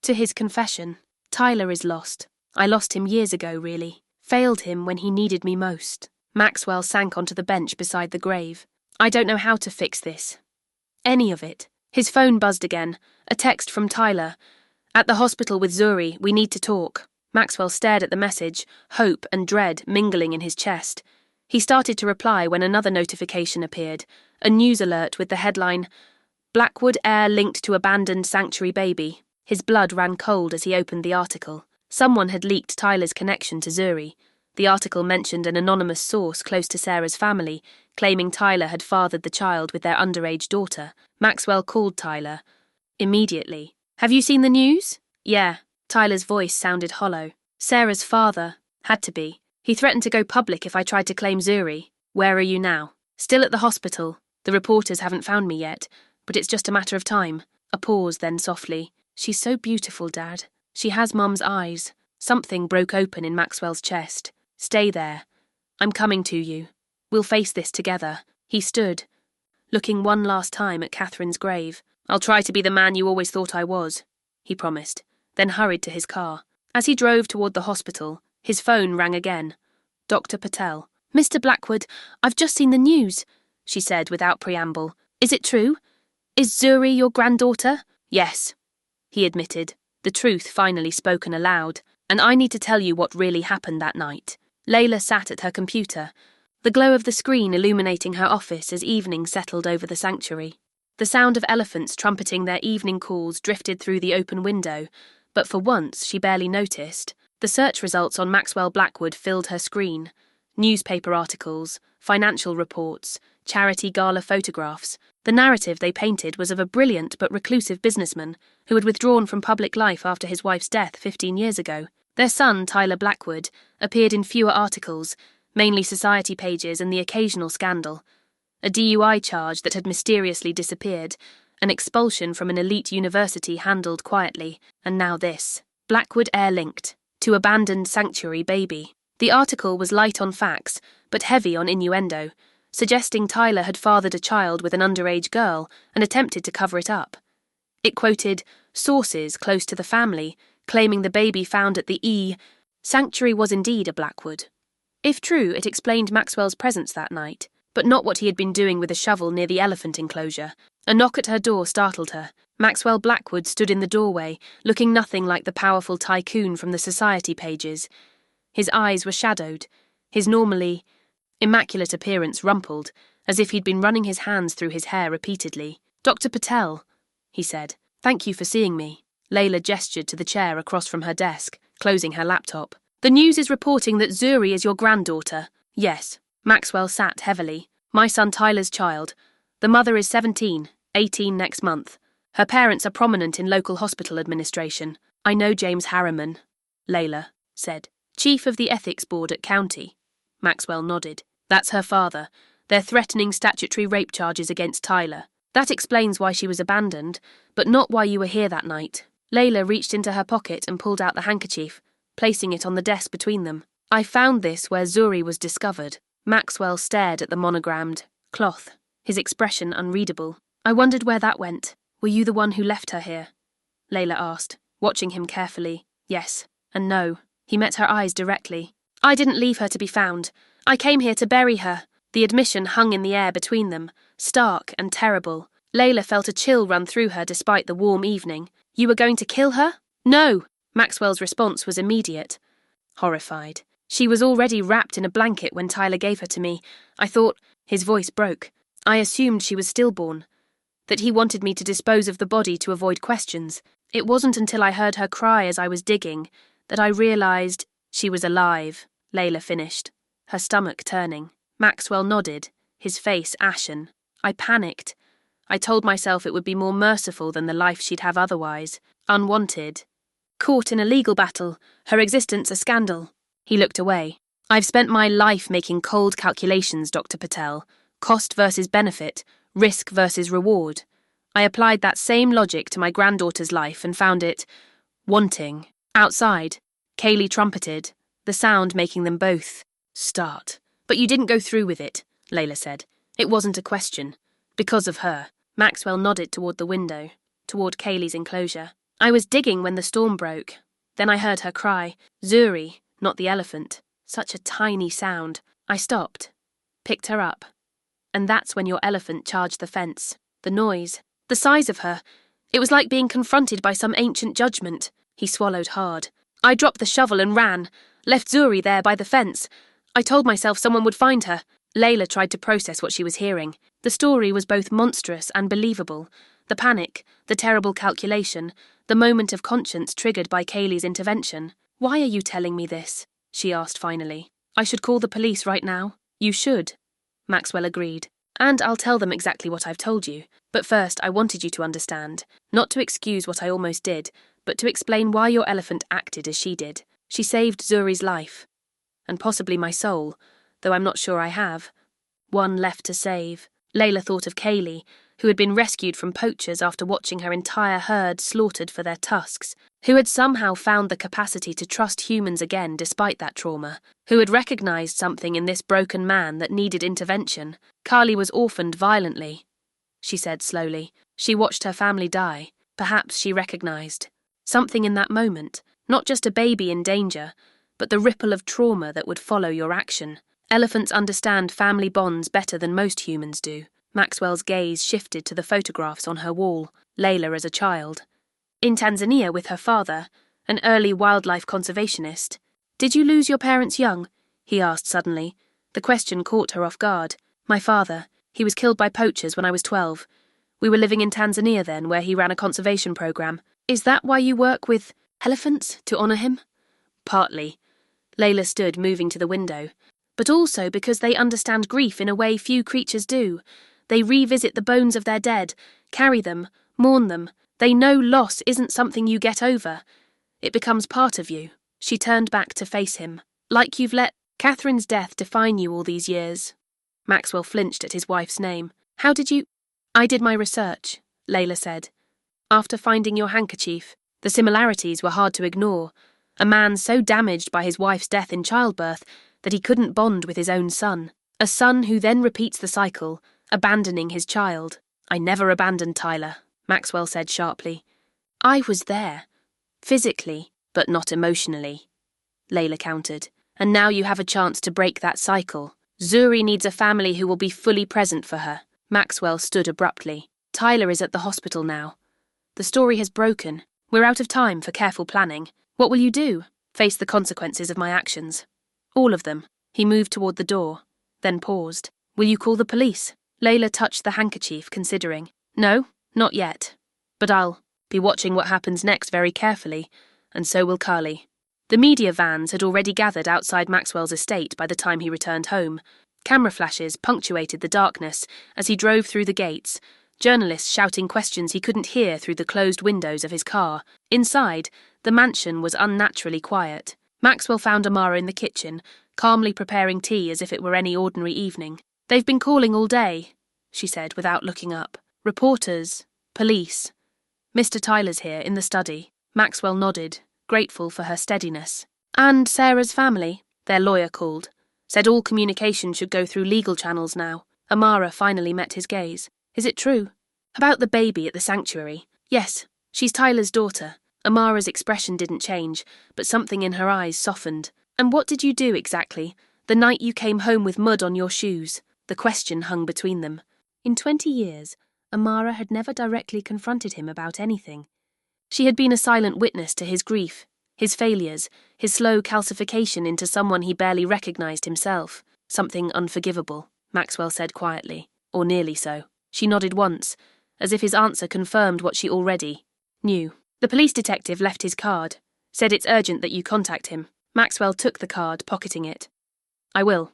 to his confession. "Tyler is lost. I lost him years ago, really. Failed him when he needed me most." Maxwell sank onto the bench beside the grave. "I don't know how to fix this. Any of it." His phone buzzed again, a text from Tyler. "At the hospital with Zuri, we need to talk." Maxwell stared at the message, hope and dread mingling in his chest. He started to reply when another notification appeared, a news alert with the headline, "Blackwood heir linked to abandoned sanctuary baby." His blood ran cold as he opened the article. Someone had leaked Tyler's connection to Zuri. The article mentioned an anonymous source close to Sarah's family, claiming Tyler had fathered the child with their underage daughter. Maxwell called Tyler immediately. "Have you seen the news?" "Yeah." Tyler's voice sounded hollow. "Sarah's father. Had to be. He threatened to go public if I tried to claim Zuri." "Where are you now?" "Still at the hospital. The reporters haven't found me yet, but it's just a matter of time." A pause, then softly. "She's so beautiful, Dad. She has Mum's eyes." Something broke open in Maxwell's chest. "Stay there. I'm coming to you. We'll face this together." He stood, looking one last time at Catherine's grave. "I'll try to be the man you always thought I was," he promised, then hurried to his car. As he drove toward the hospital, his phone rang again. Dr. Patel. "Mr. Blackwood, I've just seen the news," she said without preamble. "Is it true? Is Zuri your granddaughter?" "Yes," he admitted, the truth finally spoken aloud. "And I need to tell you what really happened that night." Layla sat at her computer, the glow of the screen illuminating her office as evening settled over the sanctuary. The sound of elephants trumpeting their evening calls drifted through the open window, but for once she barely noticed. The search results on Maxwell Blackwood filled her screen. Newspaper articles, financial reports, charity gala photographs. The narrative they painted was of a brilliant but reclusive businessman who had withdrawn from public life after his wife's death 15 years ago. Their son, Tyler Blackwood, appeared in fewer articles, mainly society pages and the occasional scandal. A DUI charge that had mysteriously disappeared, an expulsion from an elite university handled quietly, and now this. Blackwood heir-linked to abandoned sanctuary baby. The article was light on facts, but heavy on innuendo, suggesting Tyler had fathered a child with an underage girl and attempted to cover it up. It quoted sources close to the family, claiming the baby found at the sanctuary was indeed a Blackwood. If true, it explained Maxwell's presence that night, but not what he had been doing with a shovel near the elephant enclosure. A knock at her door startled her. Maxwell Blackwood stood in the doorway, looking nothing like the powerful tycoon from the society pages. His eyes were shadowed, his normally immaculate appearance rumpled, as if he'd been running his hands through his hair repeatedly. "Dr. Patel," he said, "thank you for seeing me." Layla gestured to the chair across from her desk, closing her laptop. "The news is reporting that Zuri is your granddaughter." "Yes." Maxwell sat heavily. "My son Tyler's child. The mother is 17, 18 next month. Her parents are prominent in local hospital administration." "I know James Harriman," Layla said. "Chief of the ethics board at County." Maxwell nodded. "That's her father. They're threatening statutory rape charges against Tyler. That explains why she was abandoned, but not why you were here that night." Layla reached into her pocket and pulled out the handkerchief, placing it on the desk between them. "I found this where Zuri was discovered." Maxwell stared at the monogrammed cloth, his expression unreadable. "I wondered where that went. Were you the one who left her here?" Layla asked, watching him carefully. "Yes and no." He met her eyes directly. "I didn't leave her to be found. I came here to bury her." The admission hung in the air between them, stark and terrible. Layla felt a chill run through her despite the warm evening. "You were going to kill her?" "No." Maxwell's response was immediate. Horrified. "She was already wrapped in a blanket when Tyler gave her to me. I thought—" His voice broke. "I assumed she was stillborn. that he wanted me to dispose of the body to avoid questions. It wasn't until I heard her cry as I was digging that I realized she was alive, Layla finished, her stomach turning. Maxwell nodded, his face ashen. I panicked. I told myself it would be more merciful than the life she'd have otherwise. Unwanted. Caught in a legal battle, her existence a scandal. He looked away. I've spent my life making cold calculations, Dr. Patel. Cost versus benefit, risk versus reward. I applied that same logic to my granddaughter's life and found it wanting. Outside, Kaylee trumpeted, the sound making them both start. But you didn't go through with it, Layla said. It wasn't a question. Because of her. Maxwell nodded toward the window, toward Kaylee's enclosure. I was digging when the storm broke. Then I heard her cry, Zuri, not the elephant. Such a tiny sound. I stopped, picked her up. And that's when your elephant charged the fence. The noise, the size of her. It was like being confronted by some ancient judgment. He swallowed hard. I dropped the shovel and ran, left Zuri there by the fence. I told myself someone would find her. Layla tried to process what she was hearing. The story was both monstrous and believable. The panic, the terrible calculation, the moment of conscience triggered by Kaylee's intervention. Why are you telling me this? She asked finally. I should call the police right now. You should, Maxwell agreed. And I'll tell them exactly what I've told you. But first, I wanted you to understand. Not to excuse what I almost did, but to explain why your elephant acted as she did. She saved Zuri's life. And possibly my soul, though I'm not sure I have. One left to save. Layla thought of Kaylee, who had been rescued from poachers after watching her entire herd slaughtered for their tusks, who had somehow found the capacity to trust humans again despite that trauma, who had recognized something in this broken man that needed intervention. Carly was orphaned violently, she said slowly. She watched her family die. Perhaps she recognized something in that moment, not just a baby in danger, but the ripple of trauma that would follow your action. Elephants understand family bonds better than most humans do. Maxwell's gaze shifted to the photographs on her wall, Layla as a child. In Tanzania with her father, an early wildlife conservationist. Did you lose your parents young? He asked suddenly. The question caught her off guard. My father. He was killed by poachers when I was 12. We were living in Tanzania then, where he ran a conservation program. Is that why you work with elephants, to honor him? Partly. Layla stood, moving to the window. But also because they understand grief in a way few creatures do. They revisit the bones of their dead, carry them, mourn them. They know loss isn't something you get over. It becomes part of you. She turned back to face him. Like you've let Catherine's death define you all these years. Maxwell flinched at his wife's name. How did you... I did my research, Layla said. After finding your handkerchief, the similarities were hard to ignore. A man so damaged by his wife's death in childbirth that he couldn't bond with his own son. A son who then repeats the cycle, abandoning his child. I never abandoned Tyler, Maxwell said sharply. I was there. Physically, but not emotionally, Layla countered. And now you have a chance to break that cycle. Zuri needs a family who will be fully present for her. Maxwell stood abruptly. Tyler is at the hospital now. The story has broken. We're out of time for careful planning. What will you do? Face the consequences of my actions. All of them. He moved toward the door, then paused. Will you call the police? Layla touched the handkerchief, considering. No, not yet. But I'll be watching what happens next very carefully, and so will Carly. The media vans had already gathered outside Maxwell's estate by the time he returned home. Camera flashes punctuated the darkness as he drove through the gates, journalists shouting questions he couldn't hear through the closed windows of his car. Inside, the mansion was unnaturally quiet. Maxwell found Amara in the kitchen, calmly preparing tea as if it were any ordinary evening. They've been calling all day, she said without looking up. Reporters, police. Mr. Tyler's here, in the study. Maxwell nodded, grateful for her steadiness. And Sarah's family, their lawyer called. Said all communication should go through legal channels now. Amara finally met his gaze. Is it true? About the baby at the sanctuary. Yes, she's Tyler's daughter. Amara's expression didn't change, but something in her eyes softened. And what did you do exactly, the night you came home with mud on your shoes? The question hung between them. In 20 years, Amara had never directly confronted him about anything. She had been a silent witness to his grief, his failures, his slow calcification into someone he barely recognized himself. Something unforgivable, Maxwell said quietly, or nearly so. She nodded once, as if his answer confirmed what she already knew. The police detective left his card, said it's urgent that you contact him. Maxwell took the card, pocketing it. I will.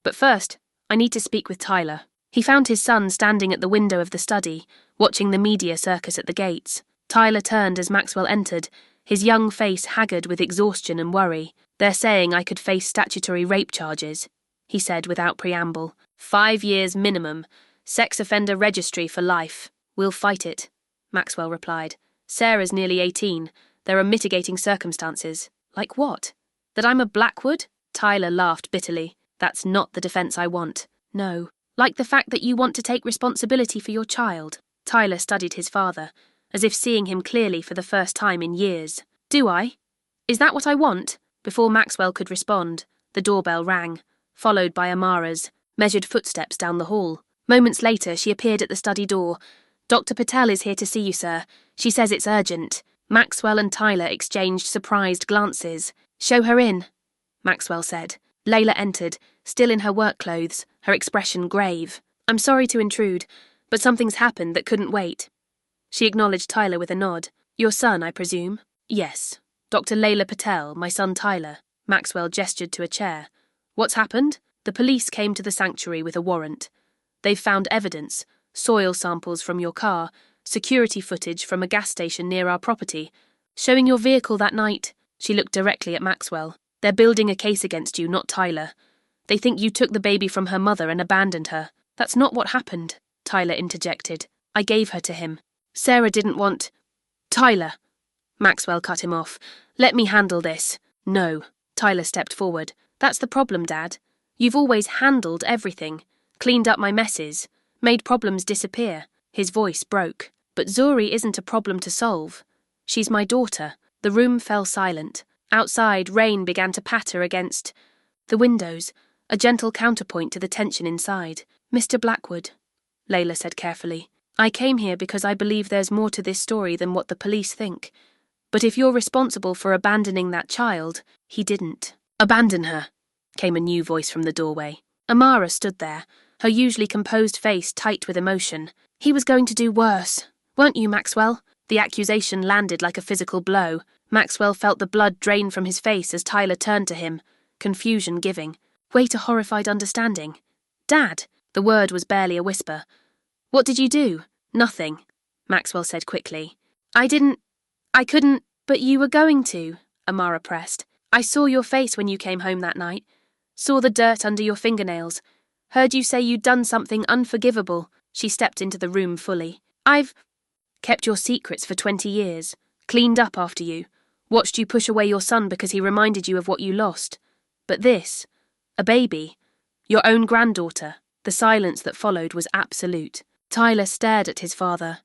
But first, I need to speak with Tyler. He found his son standing at the window of the study, watching the media circus at the gates. Tyler turned as Maxwell entered, his young face haggard with exhaustion and worry. They're saying I could face statutory rape charges, he said without preamble. 5 years minimum. Sex offender registry for life. We'll fight it, Maxwell replied. Sarah's nearly 18. There are mitigating circumstances. Like what? That I'm a Blackwood? Tyler laughed bitterly. That's not the defense I want. No. Like the fact that you want to take responsibility for your child. Tyler studied his father, as if seeing him clearly for the first time in years. Do I? Is that what I want? Before Maxwell could respond, the doorbell rang, followed by Amara's measured footsteps down the hall. Moments later, she appeared at the study door. Dr. Patel is here to see you, sir. She says it's urgent. Maxwell and Tyler exchanged surprised glances. Show her in, Maxwell said. Layla entered, still in her work clothes, her expression grave. I'm sorry to intrude, but something's happened that couldn't wait. She acknowledged Tyler with a nod. Your son, I presume? Yes. Dr. Layla Patel, my son Tyler. Maxwell gestured to a chair. What's happened? The police came to the sanctuary with a warrant. They've found evidence, soil samples from your car, security footage from a gas station near our property, showing your vehicle that night. She looked directly at Maxwell. They're building a case against you, not Tyler. They think you took the baby from her mother and abandoned her. That's not what happened, Tyler interjected. I gave her to him. Sarah didn't want... Tyler! Maxwell cut him off. Let me handle this. No. Tyler stepped forward. That's the problem, Dad. You've always handled everything. Cleaned up my messes. Made problems disappear. His voice broke. But Zuri isn't a problem to solve. She's my daughter. The room fell silent. Outside, rain began to patter against the windows, a gentle counterpoint to the tension inside. Mr. Blackwood, Layla said carefully, I came here because I believe there's more to this story than what the police think. But if you're responsible for abandoning that child, he didn't. Abandon her, came a new voice from the doorway. Amara stood there, her usually composed face tight with emotion. He was going to do worse. Weren't you, Maxwell? The accusation landed like a physical blow. Maxwell felt the blood drain from his face as Tyler turned to him, confusion giving, way to horrified understanding. Dad! The word was barely a whisper. What did you do? Nothing, Maxwell said quickly. I couldn't, but you were going to, Amara pressed. I saw your face when you came home that night. Saw the dirt under your fingernails. Heard you say you'd done something unforgivable. She stepped into the room fully. I've kept your secrets for 20 years. Cleaned up after you. Watched you push away your son because he reminded you of what you lost. But this, a baby, your own granddaughter. The silence that followed was absolute. Tyler stared at his father.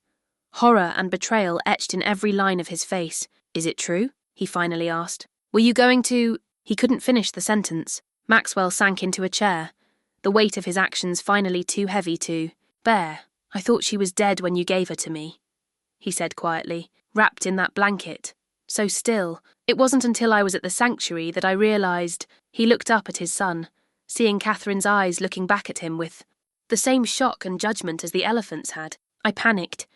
Horror and betrayal etched in every line of his face. Is it true? He finally asked. Were you going to... He couldn't finish the sentence. Maxwell sank into a chair, the weight of his actions finally too heavy to bear. I thought she was dead when you gave her to me, he said quietly, wrapped in that blanket. So still. It wasn't until I was at the sanctuary that I realised. He looked up at his son, seeing Catherine's eyes looking back at him with the same shock and judgment as the elephant's had. I panicked,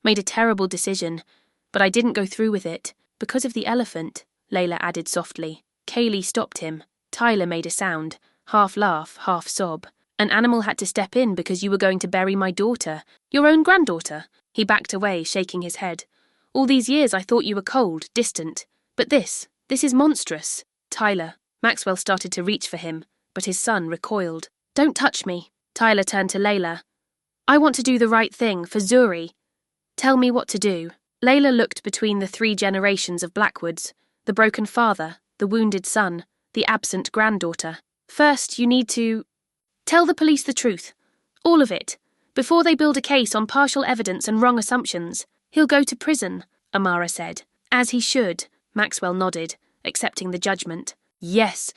made a terrible decision, but I didn't go through with it. Because of the elephant, Layla added softly. Kaylee stopped him. Tyler made a sound, half laugh, half sob. An animal had to step in because you were going to bury my daughter. Your own granddaughter. He backed away, shaking his head. All these years I thought you were cold, distant. But this is monstrous. Tyler. Maxwell started to reach for him, but his son recoiled. Don't touch me. Tyler turned to Layla. I want to do the right thing for Zuri. Tell me what to do. Layla looked between the 3 generations of Blackwoods, the broken father, the wounded son, the absent granddaughter. First, you need to tell the police the truth. All of it. Before they build a case on partial evidence and wrong assumptions. He'll go to prison, Amara said. As he should, Maxwell nodded, accepting the judgment. Yes,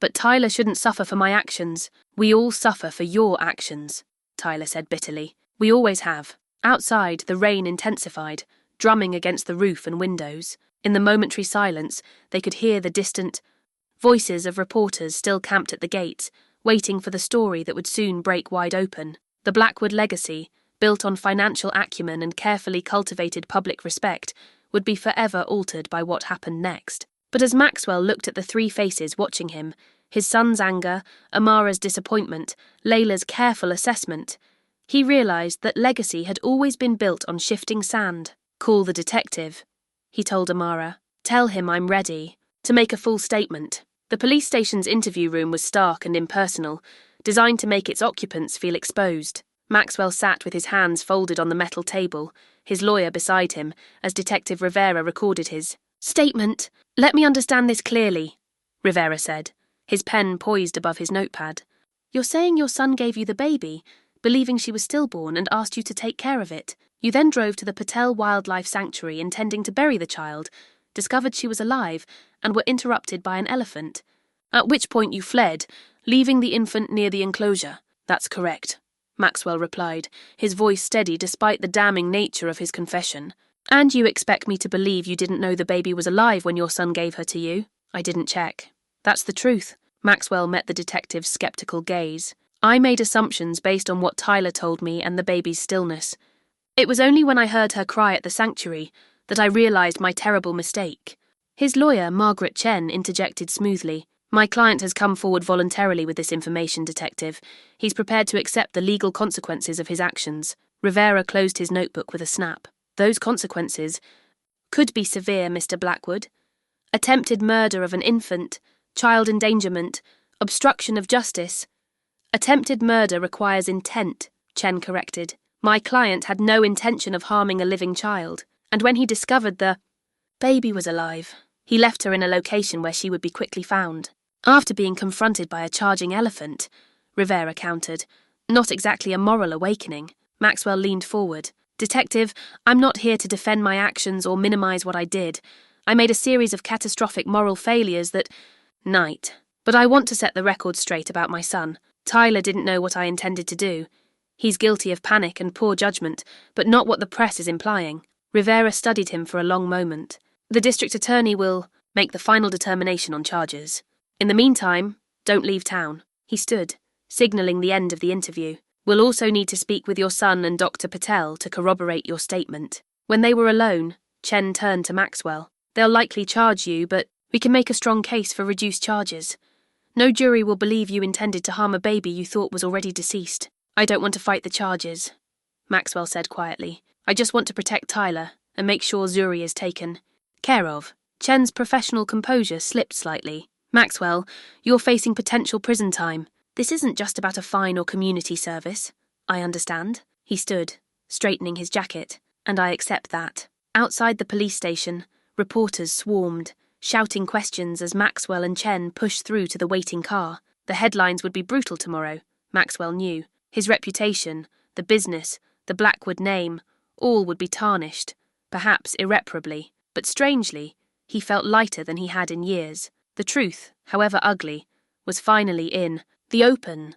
but Tyler shouldn't suffer for my actions. We all suffer for your actions, Tyler said bitterly. We always have. Outside, the rain intensified, drumming against the roof and windows. In the momentary silence, they could hear the distant voices of reporters still camped at the gates, waiting for the story that would soon break wide open. The Blackwood legacy, built on financial acumen and carefully cultivated public respect, would be forever altered by what happened next. But as Maxwell looked at the three faces watching him, his son's anger, Amara's disappointment, Layla's careful assessment, he realized that legacy had always been built on shifting sand. "Call the detective," he told Amara. "Tell him I'm ready to make a full statement." The police station's interview room was stark and impersonal, designed to make its occupants feel exposed. Maxwell sat with his hands folded on the metal table, his lawyer beside him, as Detective Rivera recorded his statement. "Let me understand this clearly," Rivera said, his pen poised above his notepad. "You're saying your son gave you the baby, believing she was stillborn, and asked you to take care of it. You then drove to the Patel Wildlife Sanctuary intending to bury the child, discovered she was alive, and were interrupted by an elephant. At which point you fled, leaving the infant near the enclosure." "That's correct," Maxwell replied, his voice steady despite the damning nature of his confession. "And you expect me to believe you didn't know the baby was alive when your son gave her to you?" "I didn't check." "That's the truth." Maxwell met the detective's skeptical gaze. "I made assumptions based on what Tyler told me and the baby's stillness. It was only when I heard her cry at the sanctuary that I realized my terrible mistake." His lawyer, Margaret Chen, interjected smoothly. "My client has come forward voluntarily with this information, Detective. He's prepared to accept the legal consequences of his actions." Rivera closed his notebook with a snap. "Those consequences could be severe, Mr. Blackwood. Attempted murder of an infant, child endangerment, obstruction of justice." "Attempted murder requires intent," Chen corrected. "My client had no intention of harming a living child, and when he discovered the baby was alive, he left her in a location where she would be quickly found." "After being confronted by a charging elephant," Rivera countered. "Not exactly a moral awakening." Maxwell leaned forward. "Detective, I'm not here to defend my actions or minimize what I did. I made a series of catastrophic moral failures that night. But I want to set the record straight about my son. Tyler didn't know what I intended to do. He's guilty of panic and poor judgment, but not what the press is implying." Rivera studied him for a long moment. "The district attorney will make the final determination on charges. In the meantime, don't leave town." He stood, signaling the end of the interview. "We'll also need to speak with your son and Dr. Patel to corroborate your statement." When they were alone, Chen turned to Maxwell. "They'll likely charge you, but we can make a strong case for reduced charges. No jury will believe you intended to harm a baby you thought was already deceased." "I don't want to fight the charges," Maxwell said quietly. "I just want to protect Tyler and make sure Zuri is taken care of." Chen's professional composure slipped slightly. "Maxwell, you're facing potential prison time. This isn't just about a fine or community service. I understand." He stood, straightening his jacket. "And I accept that." Outside the police station, reporters swarmed, shouting questions as Maxwell and Chen pushed through to the waiting car. The headlines would be brutal tomorrow, Maxwell knew. His reputation, the business, the Blackwood name, all would be tarnished, perhaps irreparably. But strangely, he felt lighter than he had in years. The truth, however ugly, was finally in the open.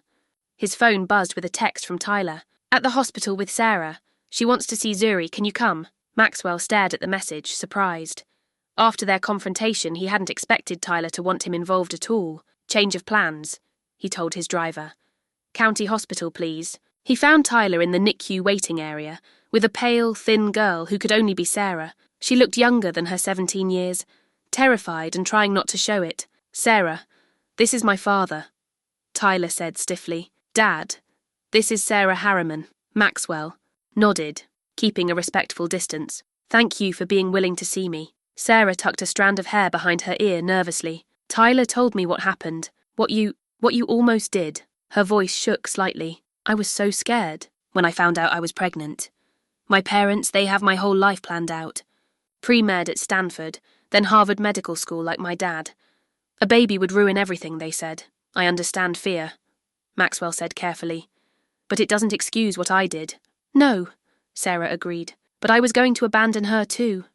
His phone buzzed with a text from Tyler. "At the hospital with Sarah. She wants to see Zuri. Can you come?" Maxwell stared at the message, surprised. After their confrontation, he hadn't expected Tyler to want him involved at all. "Change of plans," he told his driver. "County hospital, please." He found Tyler in the NICU waiting area, with a pale, thin girl who could only be Sarah. She looked younger than her 17 years, terrified and trying not to show it. "Sarah, this is my father," Tyler said stiffly. "Dad, this is Sarah Harriman." Maxwell nodded, keeping a respectful distance. "Thank you for being willing to see me." Sarah tucked a strand of hair behind her ear nervously. "Tyler told me what happened, what you almost did." Her voice shook slightly. "I was so scared when I found out I was pregnant. My parents, they have my whole life planned out. Pre-med at Stanford, then Harvard Medical School like my dad. A baby would ruin everything, they said. I understand fear," Maxwell said carefully. "But it doesn't excuse what I did." "No," Sarah agreed. "But I was going to abandon her too.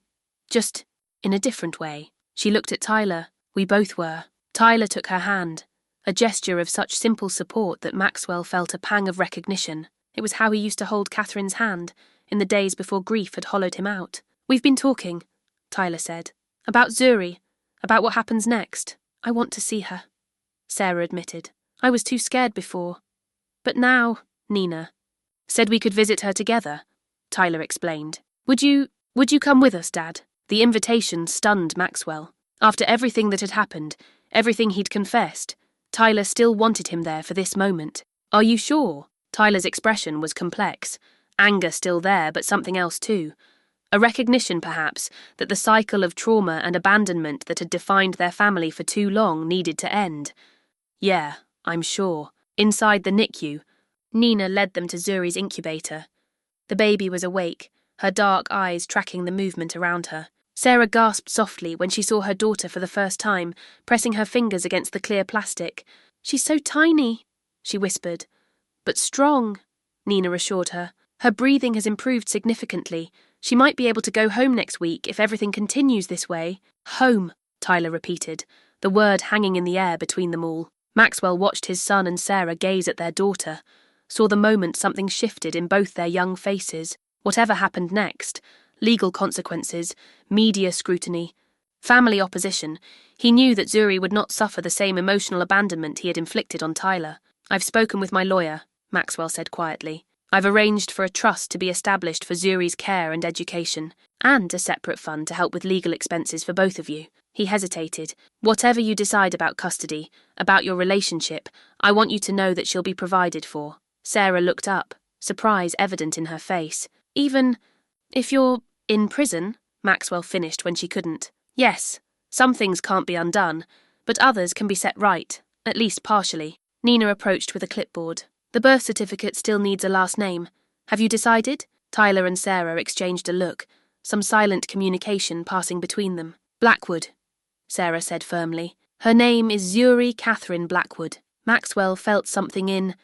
Just in a different way." She looked at Tyler. "We both were." Tyler took her hand, a gesture of such simple support that Maxwell felt a pang of recognition. It was how he used to hold Catherine's hand in the days before grief had hollowed him out. "We've been talking," Tyler said. "About Zuri, about what happens next." "I want to see her," Sarah admitted. "I was too scared before. But now, Nina." Said we could visit her together, Tyler explained. Would you come with us, Dad? The invitation stunned Maxwell. After everything that had happened, everything he'd confessed, Tyler still wanted him there for this moment. Are you sure? Tyler's expression was complex. Anger still there, but something else too. A recognition, perhaps, that the cycle of trauma and abandonment that had defined their family for too long needed to end. Yeah, I'm sure. Inside the NICU, Nina led them to Zuri's incubator. The baby was awake, her dark eyes tracking the movement around her. Sarah gasped softly when she saw her daughter for the first time, pressing her fingers against the clear plastic. She's so tiny, she whispered. But strong, Nina assured her. Her breathing has improved significantly. She might be able to go home next week if everything continues this way. Home, Tyler repeated, the word hanging in the air between them all. Maxwell watched his son and Sarah gaze at their daughter, saw the moment something shifted in both their young faces. Whatever happened next, legal consequences, media scrutiny, family opposition, he knew that Zuri would not suffer the same emotional abandonment he had inflicted on Tyler. I've spoken with my lawyer, Maxwell said quietly. I've arranged for a trust to be established for Zuri's care and education, and a separate fund to help with legal expenses for both of you. He hesitated. Whatever you decide about custody, about your relationship, I want you to know that she'll be provided for. Sarah looked up, surprise evident in her face. Even if you're in prison, Maxwell finished when she couldn't. Yes, some things can't be undone, but others can be set right, at least partially. Nina approached with a clipboard. The birth certificate still needs a last name. Have you decided? Tyler and Sarah exchanged a look, some silent communication passing between them. Blackwood, Sarah said firmly. Her name is Zuri Catherine Blackwood. Maxwell felt something in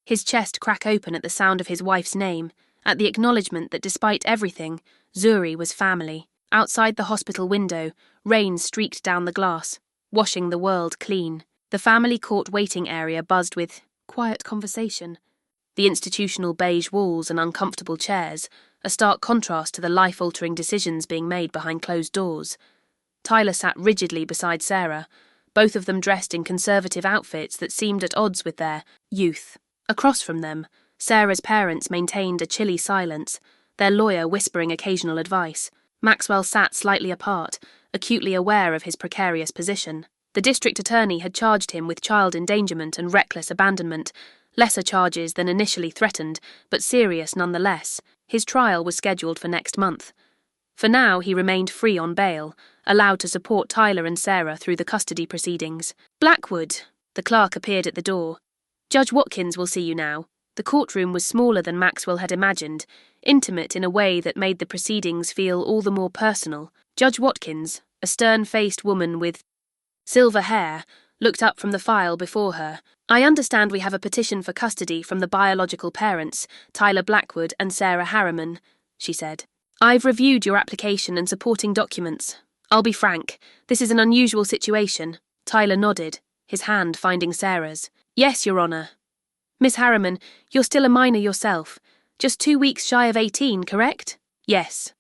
his chest crack open at the sound of his wife's name, at the acknowledgement that despite everything, Zuri was family. Outside the hospital window, rain streaked down the glass, washing the world clean. The family court waiting area buzzed with quiet conversation. The institutional beige walls and uncomfortable chairs, a stark contrast to the life-altering decisions being made behind closed doors. Tyler sat rigidly beside Sarah, both of them dressed in conservative outfits that seemed at odds with their youth. Across from them, Sarah's parents maintained a chilly silence, their lawyer whispering occasional advice. Maxwell sat slightly apart, acutely aware of his precarious position. The district attorney had charged him with child endangerment and reckless abandonment, lesser charges than initially threatened, but serious nonetheless. His trial was scheduled for next month. For now, he remained free on bail, allowed to support Tyler and Sarah through the custody proceedings. Blackwood, the clerk appeared at the door. Judge Watkins will see you now. The courtroom was smaller than Maxwell had imagined, intimate in a way that made the proceedings feel all the more personal. Judge Watkins, a stern-faced woman with silver hair, looked up from the file before her. I understand we have a petition for custody from the biological parents, Tyler Blackwood and Sarah Harriman, she said. I've reviewed your application and supporting documents. I'll be frank, this is an unusual situation. Tyler nodded, his hand finding Sarah's. Yes, Your Honour. Miss Harriman, you're still a minor yourself. Just 2 weeks shy of 18, correct? Yes.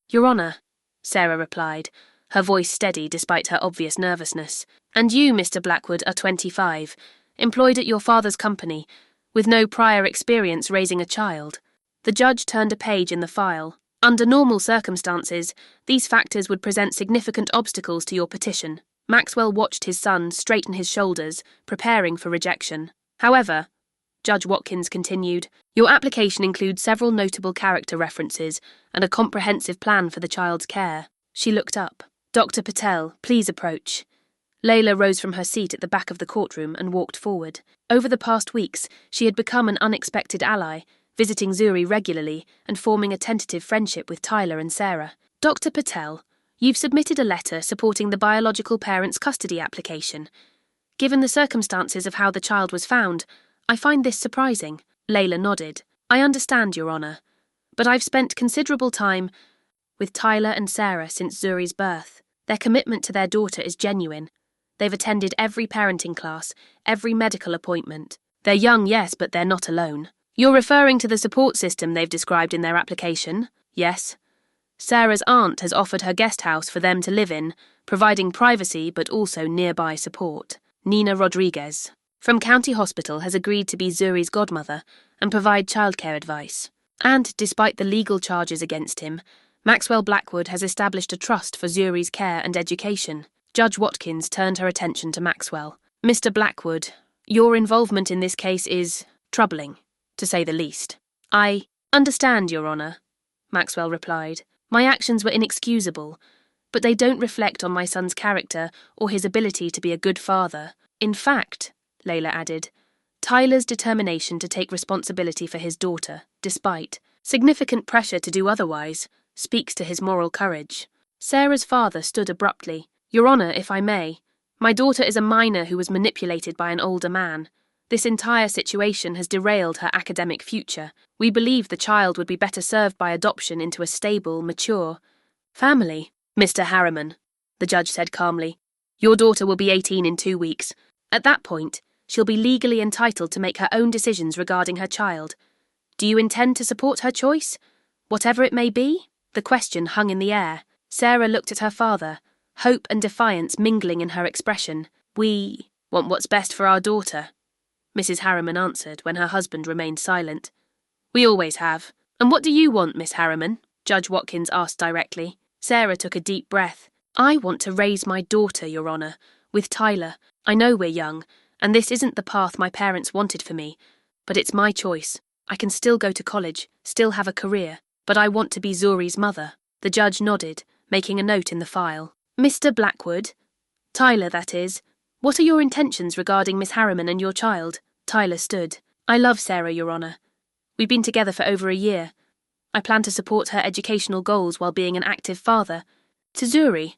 Your Honour, Sarah replied, her voice steady despite her obvious nervousness. And you, Mr. Blackwood, are 25, employed at your father's company, with no prior experience raising a child. The judge turned a page in the file. Under normal circumstances, these factors would present significant obstacles to your petition. Maxwell watched his son straighten his shoulders, preparing for rejection. However, Judge Watkins continued, your application includes several notable character references and a comprehensive plan for the child's care. She looked up. Dr. Patel, please approach. Layla rose from her seat at the back of the courtroom and walked forward. Over the past weeks, she had become an unexpected ally, visiting Zuri regularly and forming a tentative friendship with Tyler and Sarah. Dr. Patel, you've submitted a letter supporting the biological parents' custody application. Given the circumstances of how the child was found, I find this surprising. Layla nodded. I understand, Your Honour, but I've spent considerable time with Tyler and Sarah since Zuri's birth. Their commitment to their daughter is genuine. They've attended every parenting class, every medical appointment. They're young, yes, but they're not alone. You're referring to the support system they've described in their application? Yes. Sarah's aunt has offered her guest house for them to live in, providing privacy but also nearby support. Nina Rodriguez. from County Hospital has agreed to be Zuri's godmother and provide childcare advice. And, despite the legal charges against him, Maxwell Blackwood has established a trust for Zuri's care and education. Judge Watkins turned her attention to Maxwell. Mr. Blackwood, your involvement in this case is troubling, to say the least. I understand, Your Honour, Maxwell replied. My actions were inexcusable, but they don't reflect on my son's character or his ability to be a good father. In fact, Layla added, Tyler's determination to take responsibility for his daughter, despite significant pressure to do otherwise, speaks to his moral courage. Sarah's father stood abruptly. Your Honour, if I may, my daughter is a minor who was manipulated by an older man. This entire situation has derailed her academic future. We believe the child would be better served by adoption into a stable, mature family. Mr. Harriman, the judge said calmly, your daughter will be 18 in 2 weeks. At that point, she'll be legally entitled to make her own decisions regarding her child. Do you intend to support her choice? Whatever it may be? The question hung in the air. Sarah looked at her father, hope and defiance mingling in her expression. We want what's best for our daughter, Mrs. Harriman answered when her husband remained silent. We always have. And what do you want, Miss Harriman? Judge Watkins asked directly. Sarah took a deep breath. I want to raise my daughter, Your Honour, with Tyler. I know we're young, and this isn't the path my parents wanted for me, but it's my choice. I can still go to college, still have a career, but I want to be Zuri's mother. The judge nodded, making a note in the file. Mr. Blackwood, Tyler, that is, what are your intentions regarding Miss Harriman and your child? Tyler stood. I love Sarah, Your Honour. We've been together for over a year. I plan to support her educational goals while being an active father. To Zuri,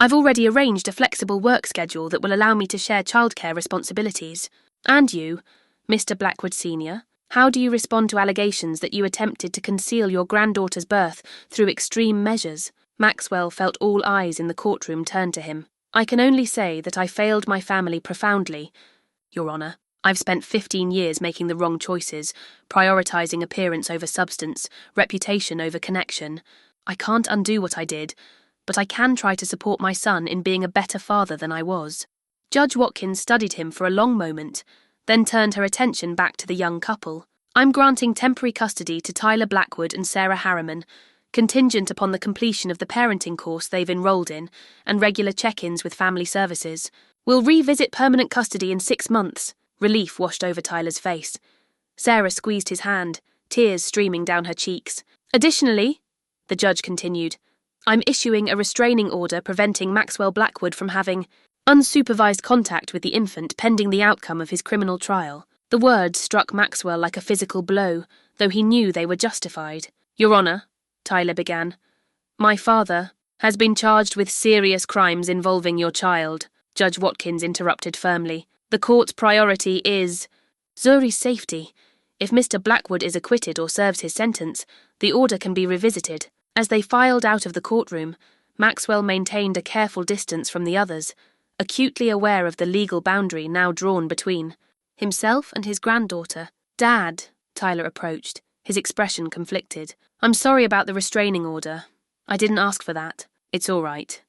I've already arranged a flexible work schedule that will allow me to share childcare responsibilities. And you, Mr. Blackwood Sr., how do you respond to allegations that you attempted to conceal your granddaughter's birth through extreme measures? Maxwell felt all eyes in the courtroom turn to him. I can only say that I failed my family profoundly, Your Honour. I've spent 15 years making the wrong choices, prioritising appearance over substance, reputation over connection. I can't undo what I did, but I can try to support my son in being a better father than I was. Judge Watkins studied him for a long moment, then turned her attention back to the young couple. I'm granting temporary custody to Tyler Blackwood and Sarah Harriman, contingent upon the completion of the parenting course they've enrolled in and regular check-ins with family services. We'll revisit permanent custody in 6 months. Relief washed over Tyler's face. Sarah squeezed his hand, tears streaming down her cheeks. Additionally, the judge continued, I'm issuing a restraining order preventing Maxwell Blackwood from having unsupervised contact with the infant pending the outcome of his criminal trial. The words struck Maxwell like a physical blow, though he knew they were justified. Your Honour, Tyler began, my father has been charged with serious crimes involving your child, Judge Watkins interrupted firmly. The court's priority is Zuri's safety. If Mr. Blackwood is acquitted or serves his sentence, the order can be revisited. As they filed out of the courtroom, Maxwell maintained a careful distance from the others, acutely aware of the legal boundary now drawn between himself and his granddaughter. Dad, Tyler approached, his expression conflicted. I'm sorry about the restraining order. I didn't ask for that. It's all right,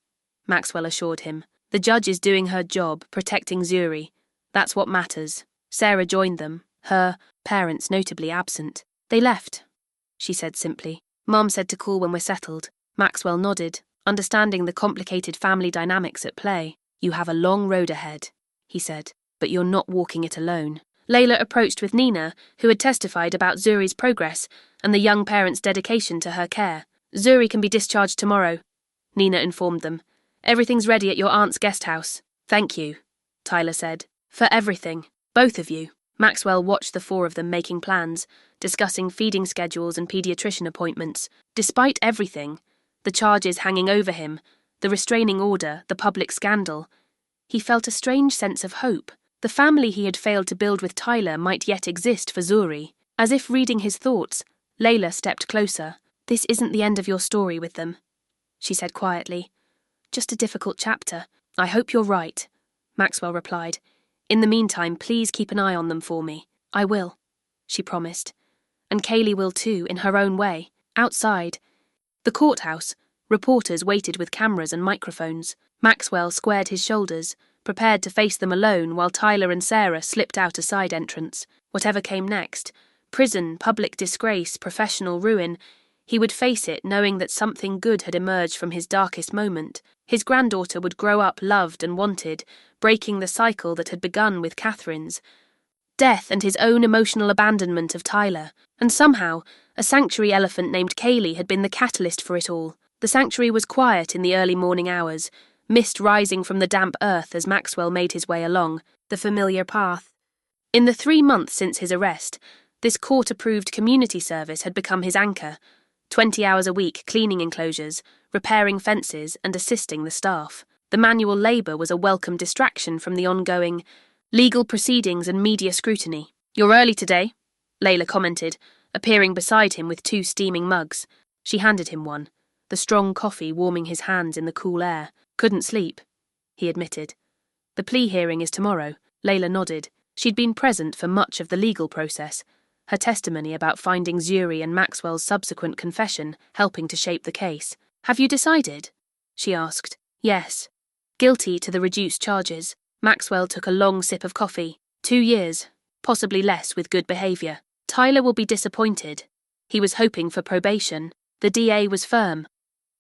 Maxwell assured him. The judge is doing her job, protecting Zuri. That's what matters. Sarah joined them, her parents notably absent. They left, she said simply. Mom said to call when we're settled. Maxwell nodded, understanding the complicated family dynamics at play. You have a long road ahead, he said, but you're not walking it alone. Layla approached with Nina, who had testified about Zuri's progress and the young parent's dedication to her care. Zuri can be discharged tomorrow, Nina informed them. Everything's ready at your aunt's guest house. Thank you, Tyler said. For everything. Both of you. Maxwell watched the 4 of them making plans, discussing feeding schedules and paediatrician appointments. Despite everything, the charges hanging over him, the restraining order, the public scandal, he felt a strange sense of hope. The family he had failed to build with Tyler might yet exist for Zuri. As if reading his thoughts, Layla stepped closer. This isn't the end of your story with them, she said quietly. Just a difficult chapter. I hope you're right, Maxwell replied. In the meantime, please keep an eye on them for me. I will, she promised. And Kaylee will too, in her own way. Outside the courthouse, reporters waited with cameras and microphones. Maxwell squared his shoulders, prepared to face them alone while Tyler and Sarah slipped out a side entrance. Whatever came next, prison, public disgrace, professional ruin, he would face it knowing that something good had emerged from his darkest moment. His granddaughter would grow up loved and wanted, breaking the cycle that had begun with Catherine's death and his own emotional abandonment of Tyler. And somehow, a sanctuary elephant named Kaylee had been the catalyst for it all. The sanctuary was quiet in the early morning hours, mist rising from the damp earth as Maxwell made his way along the familiar path. In the 3 months since his arrest, this court-approved community service had become his anchor, 20 hours a week cleaning enclosures, repairing fences, and assisting the staff. The manual labour was a welcome distraction from the ongoing legal proceedings and media scrutiny. "You're early today," Layla commented, appearing beside him with 2 steaming mugs. She handed him one, the strong coffee warming his hands in the cool air. "Couldn't sleep," he admitted. "The plea hearing is tomorrow." Layla nodded. She'd been present for much of the legal process, her testimony about finding Zuri and Maxwell's subsequent confession helping to shape the case. "Have you decided?" she asked. "Yes. Guilty to the reduced charges." Maxwell took a long sip of coffee. 2 years, possibly less with good behaviour. Tyler will be disappointed. He was hoping for probation. The DA was firm.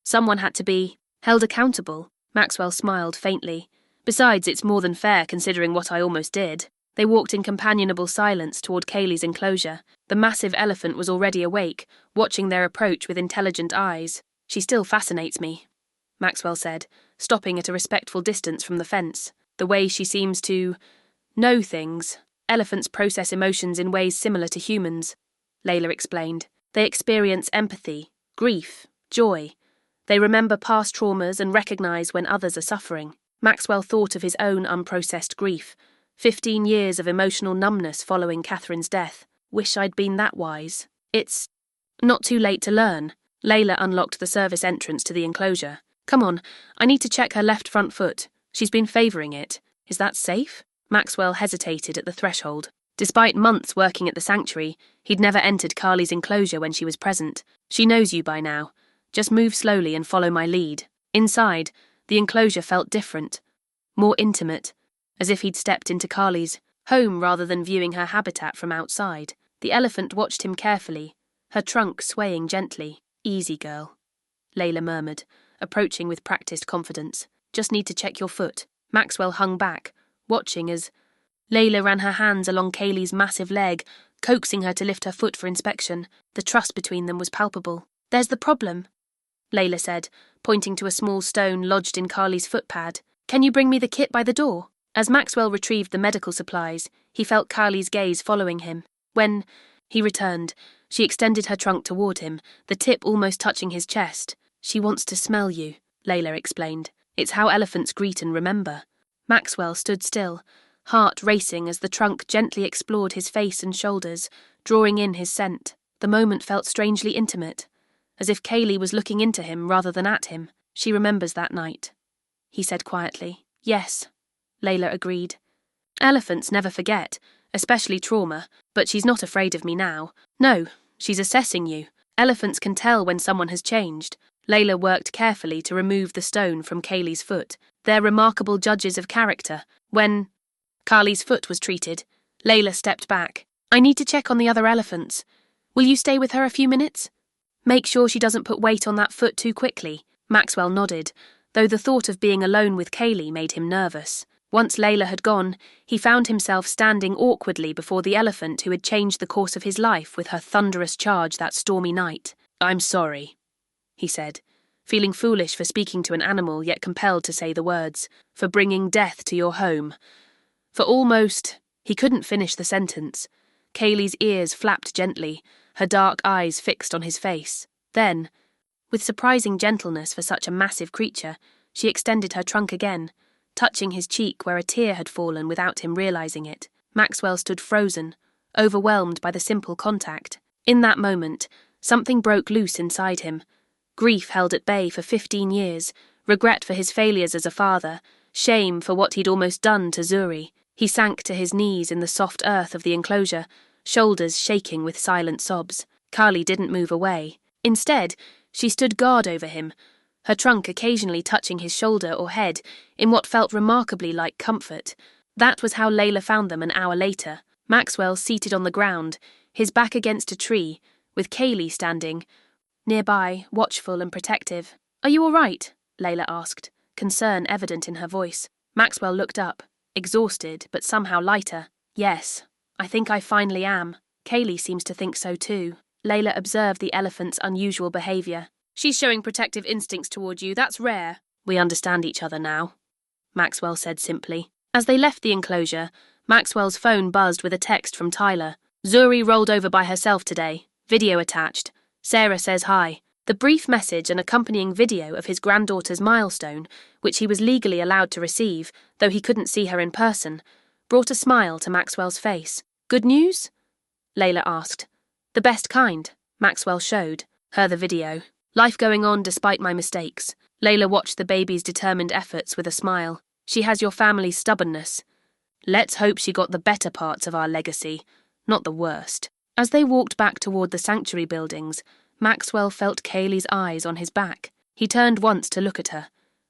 Someone had to be held accountable. Maxwell smiled faintly. "Besides, it's more than fair considering what I almost did." They walked in companionable silence toward Kaylee's enclosure. The massive elephant was already awake, watching their approach with intelligent eyes. "She still fascinates me," Maxwell said, stopping at a respectful distance from the fence. "The way she seems to know things. Elephants process emotions in ways similar to humans," Layla explained. "They experience empathy, grief, joy. They remember past traumas and recognize when others are suffering." Maxwell thought of his own unprocessed grief. 15 years of emotional numbness following Catherine's death. "Wish I'd been that wise." "It's not too late to learn." Layla unlocked the service entrance to the enclosure. "Come on, I need to check her left front foot. She's been favouring it. Is that safe?" Maxwell hesitated at the threshold. Despite months working at the sanctuary, he'd never entered Carly's enclosure when she was present. "She knows you by now. Just move slowly and follow my lead." Inside, the enclosure felt different, more intimate, as if he'd stepped into Carly's home rather than viewing her habitat from outside. The elephant watched him carefully, her trunk swaying gently. "Easy, girl," Layla murmured, approaching with practiced confidence. "Just need to check your foot." Maxwell hung back, watching as Layla ran her hands along Kaylee's massive leg, coaxing her to lift her foot for inspection. The trust between them was palpable. "There's the problem," Layla said, pointing to a small stone lodged in Carly's footpad. "Can you bring me the kit by the door?" As Maxwell retrieved the medical supplies, he felt Carly's gaze following him. When he returned, she extended her trunk toward him, the tip almost touching his chest. "She wants to smell you," Layla explained. "It's how elephants greet and remember." Maxwell stood still, heart racing as the trunk gently explored his face and shoulders, drawing in his scent. The moment felt strangely intimate, as if Kaylee was looking into him rather than at him. "She remembers that night," he said quietly. "Yes," Layla agreed. "Elephants never forget, especially trauma, but she's not afraid of me now. No, she's assessing you. Elephants can tell when someone has changed." Layla worked carefully to remove the stone from Kaylee's foot. They're remarkable judges of character. When Carly's foot was treated, Layla stepped back. "I need to check on the other elephants. Will you stay with her a few minutes? Make sure she doesn't put weight on that foot too quickly." Maxwell nodded, though the thought of being alone with Kaylee made him nervous. Once Layla had gone, he found himself standing awkwardly before the elephant who had changed the course of his life with her thunderous charge that stormy night. "I'm sorry," he said, feeling foolish for speaking to an animal yet compelled to say the words, "for bringing death to your home. For almost—" He couldn't finish the sentence. Kaylee's ears flapped gently, her dark eyes fixed on his face. Then, with surprising gentleness for such a massive creature, she extended her trunk again, touching his cheek where a tear had fallen without him realizing it. Maxwell stood frozen, overwhelmed by the simple contact. In that moment, something broke loose inside him. Grief held at bay for 15 years, regret for his failures as a father, shame for what he'd almost done to Zuri. He sank to his knees in the soft earth of the enclosure, shoulders shaking with silent sobs. Carly didn't move away. Instead, she stood guard over him, her trunk occasionally touching his shoulder or head in what felt remarkably like comfort. That was how Layla found them an hour later, Maxwell seated on the ground, his back against a tree, with Kaylee standing nearby, watchful and protective. "Are you all right?" Layla asked, concern evident in her voice. Maxwell looked up, exhausted but somehow lighter. "Yes, I think I finally am. Kaylee seems to think so too." Layla observed the elephant's unusual behavior. "She's showing protective instincts toward you, that's rare." "We understand each other now," Maxwell said simply. As they left the enclosure, Maxwell's phone buzzed with a text from Tyler. "Zuri rolled over by herself today. Video attached. Sarah says hi." The brief message and accompanying video of his granddaughter's milestone, which he was legally allowed to receive, though he couldn't see her in person, brought a smile to Maxwell's face. "Good news?" Layla asked. "The best kind," Maxwell showed her the video. "Life going on despite my mistakes." Layla watched the baby's determined efforts with a smile. "She has your family's stubbornness. Let's hope she got the better parts of our legacy, not the worst." As they walked back toward the sanctuary buildings, Maxwell felt Kaylee's eyes on his back. He turned once to look at her,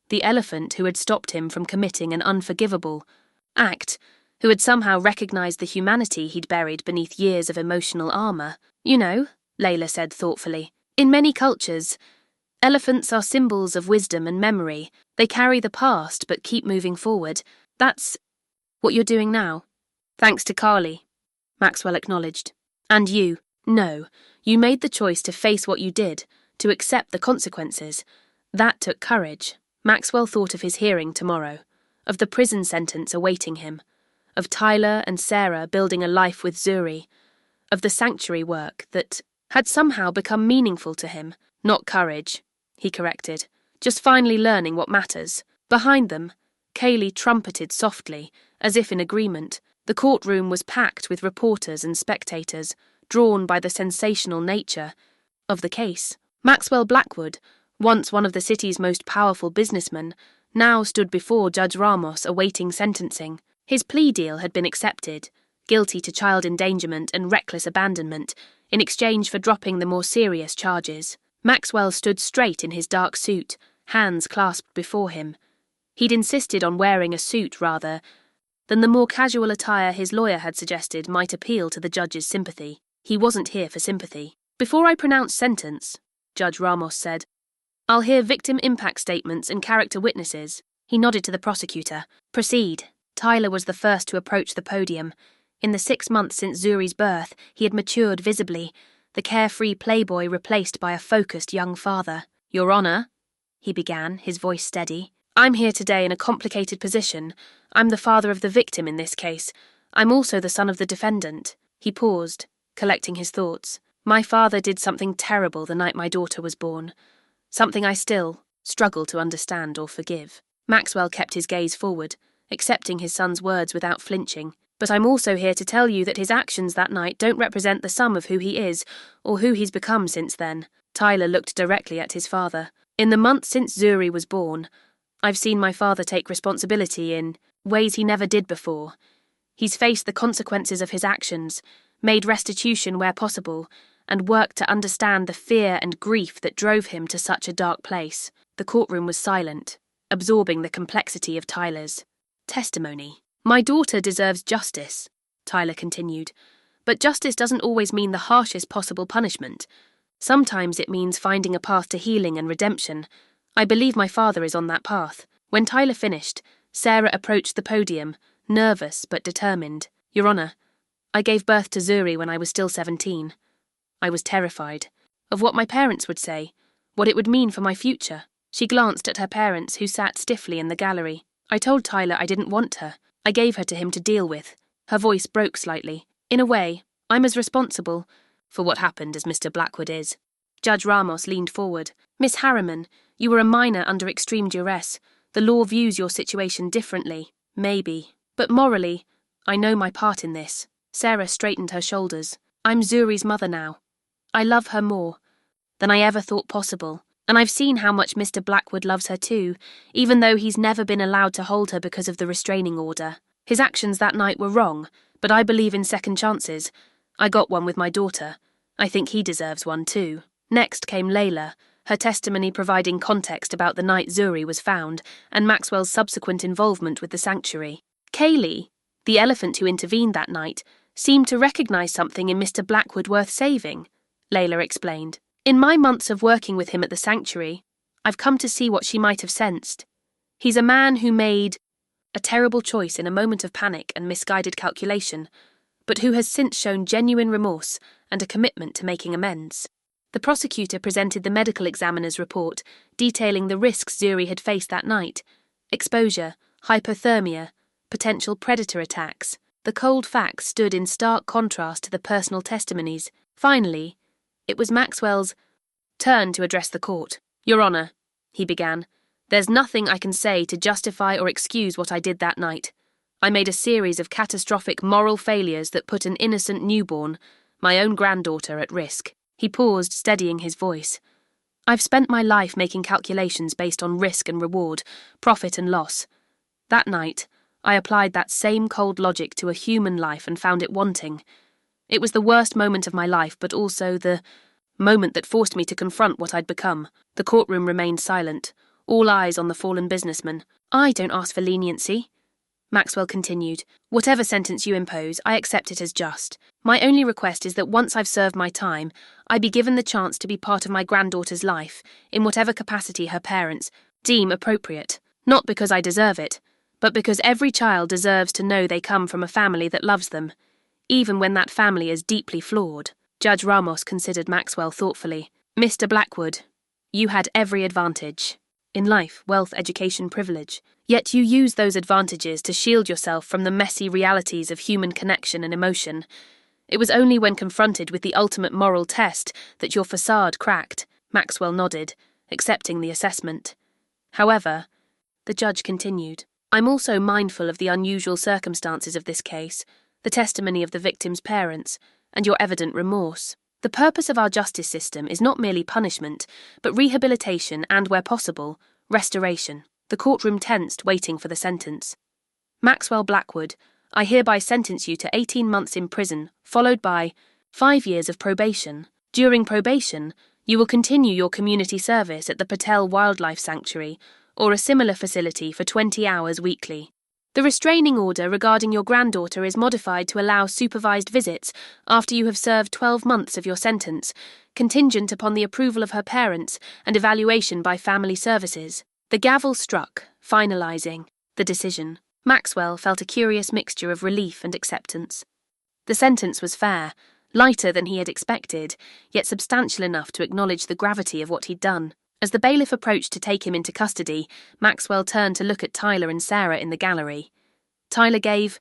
the elephant who had stopped him from committing an unforgivable act, who had somehow recognized the humanity he'd buried beneath years of emotional armor. "You know," Layla said thoughtfully, "in many cultures, elephants are symbols of wisdom and memory. They carry the past but keep moving forward. That's what you're doing now." "Thanks to Carly," Maxwell acknowledged. "And you. No, you made the choice to face what you did, to accept the consequences. That took courage." Maxwell thought of his hearing tomorrow, of the prison sentence awaiting him, of Tyler and Sarah building a life with Zuri, of the sanctuary work that had somehow become meaningful to him. "Not courage," he corrected, "just finally learning what matters." Behind them, Kaylee trumpeted softly, as if in agreement. The courtroom was packed with reporters and spectators, drawn by the sensational nature of the case. Maxwell Blackwood, once one of the city's most powerful businessmen, now stood before Judge Ramos awaiting sentencing. His plea deal had been accepted, guilty to child endangerment and reckless abandonment, in exchange for dropping the more serious charges. Maxwell stood straight in his dark suit, hands clasped before him. He'd insisted on wearing a suit rather than the more casual attire his lawyer had suggested might appeal to the judge's sympathy. He wasn't here for sympathy. "Before I pronounce sentence," Judge Ramos said, "I'll hear victim impact statements and character witnesses." He nodded to the prosecutor. "Proceed." Tyler was the first to approach the podium. In the 6 months since Zuri's birth, he had matured visibly, the carefree playboy replaced by a focused young father. "Your Honor," he began, his voice steady, "I'm here today in a complicated position. I'm the father of the victim in this case. I'm also the son of the defendant." He paused, collecting his thoughts. "My father did something terrible the night my daughter was born. Something I still struggle to understand or forgive." Maxwell kept his gaze forward, accepting his son's words without flinching. "But I'm also here to tell you that his actions that night don't represent the sum of who he is, or who he's become since then." Tyler looked directly at his father. "In the month since Zuri was born, I've seen my father take responsibility in ways he never did before. He's faced the consequences of his actions, made restitution where possible, and worked to understand the fear and grief that drove him to such a dark place." The courtroom was silent, absorbing the complexity of Tyler's testimony. "My daughter deserves justice," Tyler continued, "but justice doesn't always mean the harshest possible punishment. Sometimes it means finding a path to healing and redemption. I believe my father is on that path." When Tyler finished, Sarah approached the podium, nervous but determined. "Your Honor, I gave birth to Zuri when I was still 17. I was terrified of what my parents would say, what it would mean for my future." She glanced at her parents, who sat stiffly in the gallery. "I told Tyler I didn't want her. I gave her to him to deal with." Her voice broke slightly. "In a way, I'm as responsible for what happened as Mr. Blackwood is." Judge Ramos leaned forward. "Miss Harriman, you were a minor under extreme duress. The law views your situation differently, maybe. But morally, I know my part in this." Sarah straightened her shoulders. "I'm Zuri's mother now. I love her more than I ever thought possible. And I've seen how much Mr. Blackwood loves her too, even though he's never been allowed to hold her because of the restraining order. His actions that night were wrong, but I believe in second chances. I got one with my daughter. I think he deserves one too." Next came Layla, her testimony providing context about the night Zuri was found and Maxwell's subsequent involvement with the sanctuary. Kaylee, the elephant who intervened that night, seemed to recognize something in Mr. Blackwood worth saving, Layla explained. In my months of working with him at the sanctuary, I've come to see what she might have sensed. He's a man who made a terrible choice in a moment of panic and misguided calculation, but who has since shown genuine remorse and a commitment to making amends. The prosecutor presented the medical examiner's report detailing the risks Zuri had faced that night: exposure, hypothermia, potential predator attacks. The cold facts stood in stark contrast to the personal testimonies. Finally, it was Maxwell's turn to address the court. "Your Honour," he began, "there's nothing I can say to justify or excuse what I did that night. I made a series of catastrophic moral failures that put an innocent newborn, my own granddaughter, at risk." He paused, steadying his voice. "I've spent my life making calculations based on risk and reward, profit and loss. That night, I applied that same cold logic to a human life and found it wanting. It was the worst moment of my life, but also the moment that forced me to confront what I'd become." The courtroom remained silent, all eyes on the fallen businessman. "I don't ask for leniency," Maxwell continued. "Whatever sentence you impose, I accept it as just. My only request is that once I've served my time, I be given the chance to be part of my granddaughter's life, in whatever capacity her parents deem appropriate. Not because I deserve it, but because every child deserves to know they come from a family that loves them, even when that family is deeply flawed." Judge Ramos considered Maxwell thoughtfully. "Mr. Blackwood, you had every advantage. In life, wealth, education, privilege. Yet you use those advantages to shield yourself from the messy realities of human connection and emotion. It was only when confronted with the ultimate moral test that your facade cracked." Maxwell nodded, accepting the assessment. "However," the judge continued, "I'm also mindful of the unusual circumstances of this case, the testimony of the victim's parents, and your evident remorse. The purpose of our justice system is not merely punishment, but rehabilitation and, where possible, restoration." The courtroom tensed, waiting for the sentence. "Maxwell Blackwood, I hereby sentence you to 18 months in prison, followed by 5 years of probation. During probation, you will continue your community service at the Patel Wildlife Sanctuary or a similar facility for 20 hours weekly. The restraining order regarding your granddaughter is modified to allow supervised visits after you have served 12 months of your sentence, contingent upon the approval of her parents and evaluation by family services." The gavel struck, finalizing the decision. Maxwell felt a curious mixture of relief and acceptance. The sentence was fair, lighter than he had expected, yet substantial enough to acknowledge the gravity of what he'd done. As the bailiff approached to take him into custody, Maxwell turned to look at Tyler and Sarah in the gallery. Tyler gave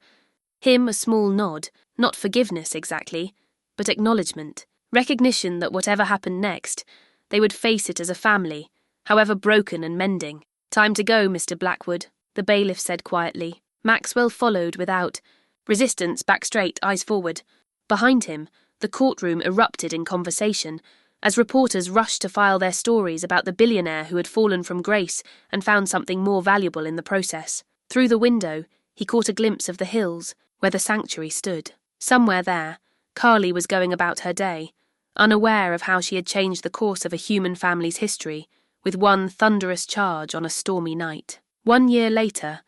him a small nod, not forgiveness exactly, but acknowledgement, recognition that whatever happened next, they would face it as a family, however broken and mending. "Time to go, Mr. Blackwood," the bailiff said quietly. Maxwell followed without resistance, back straight, eyes forward. Behind him, the courtroom erupted in conversation, as reporters rushed to file their stories about the billionaire who had fallen from grace and found something more valuable in the process. Through the window, he caught a glimpse of the hills, where the sanctuary stood. Somewhere there, Carly was going about her day, unaware of how she had changed the course of a human family's history, with one thunderous charge on a stormy night. 1 year later,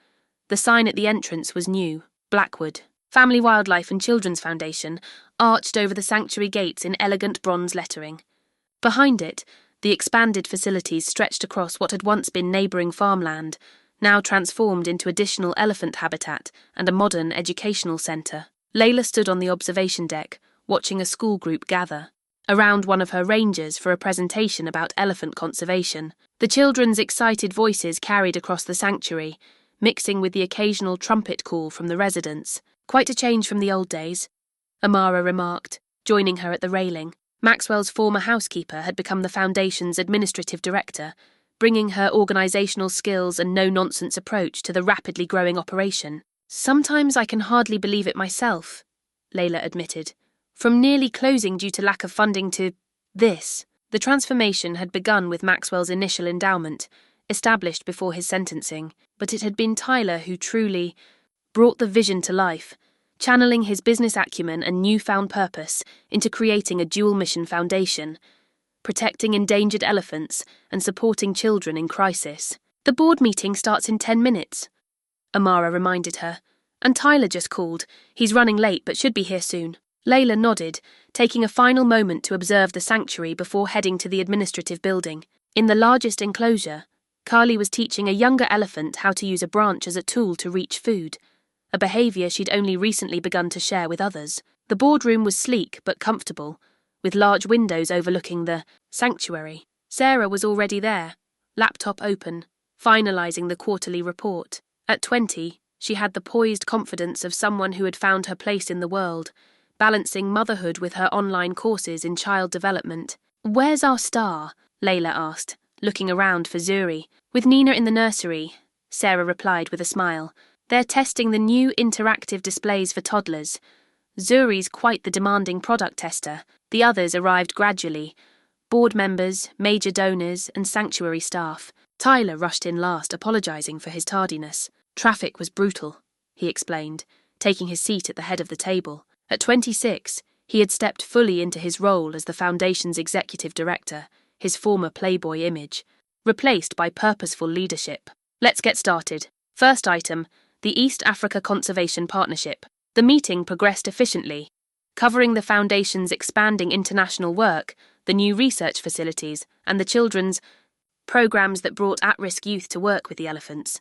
the sign at the entrance was new: Blackwood, Family Wildlife and Children's Foundation, arched over the sanctuary gates in elegant bronze lettering. Behind it, the expanded facilities stretched across what had once been neighbouring farmland, now transformed into additional elephant habitat and a modern educational centre. Layla stood on the observation deck, watching a school group gather around one of her rangers for a presentation about elephant conservation. The children's excited voices carried across the sanctuary, mixing with the occasional trumpet call from the residents. "Quite a change from the old days," Amara remarked, joining her at the railing. Maxwell's former housekeeper had become the foundation's administrative director, bringing her organisational skills and no-nonsense approach to the rapidly growing operation. "Sometimes I can hardly believe it myself," Layla admitted. "From nearly closing due to lack of funding to this." The transformation had begun with Maxwell's initial endowment, established before his sentencing, but it had been Tyler who truly brought the vision to life, channeling his business acumen and newfound purpose into creating a dual-mission foundation. protecting endangered elephants and supporting children in crisis. The board meeting starts in 10 minutes, Amara reminded her. And Tyler just called. He's running late but should be here soon. Layla nodded, taking a final moment to observe the sanctuary before heading to the administrative building. In the largest enclosure, Carly was teaching a younger elephant how to use a branch as a tool to reach food, a behaviour she'd only recently begun to share with others. The boardroom was sleek but comfortable, with large windows overlooking the sanctuary. Sarah was already there, laptop open, finalising the quarterly report. At 20, she had the poised confidence of someone who had found her place in the world, balancing motherhood with her online courses in child development. "Where's our star?" Layla asked, looking around for Zuri. "With Nina in the nursery," Sarah replied with a smile. "They're testing the new interactive displays for toddlers. Zuri's quite the demanding product tester. The others arrived gradually. Board members, major donors, and sanctuary staff. Tyler rushed in last, apologising for his tardiness. Traffic was brutal, he explained, taking his seat at the head of the table. At 26, he had stepped fully into his role as the Foundation's executive director, his former Playboy image, replaced by purposeful leadership. Let's get started. First item, the East Africa Conservation Partnership. The meeting progressed efficiently, covering the Foundation's expanding international work, the new research facilities, and the children's programs that brought at-risk youth to work with the elephants.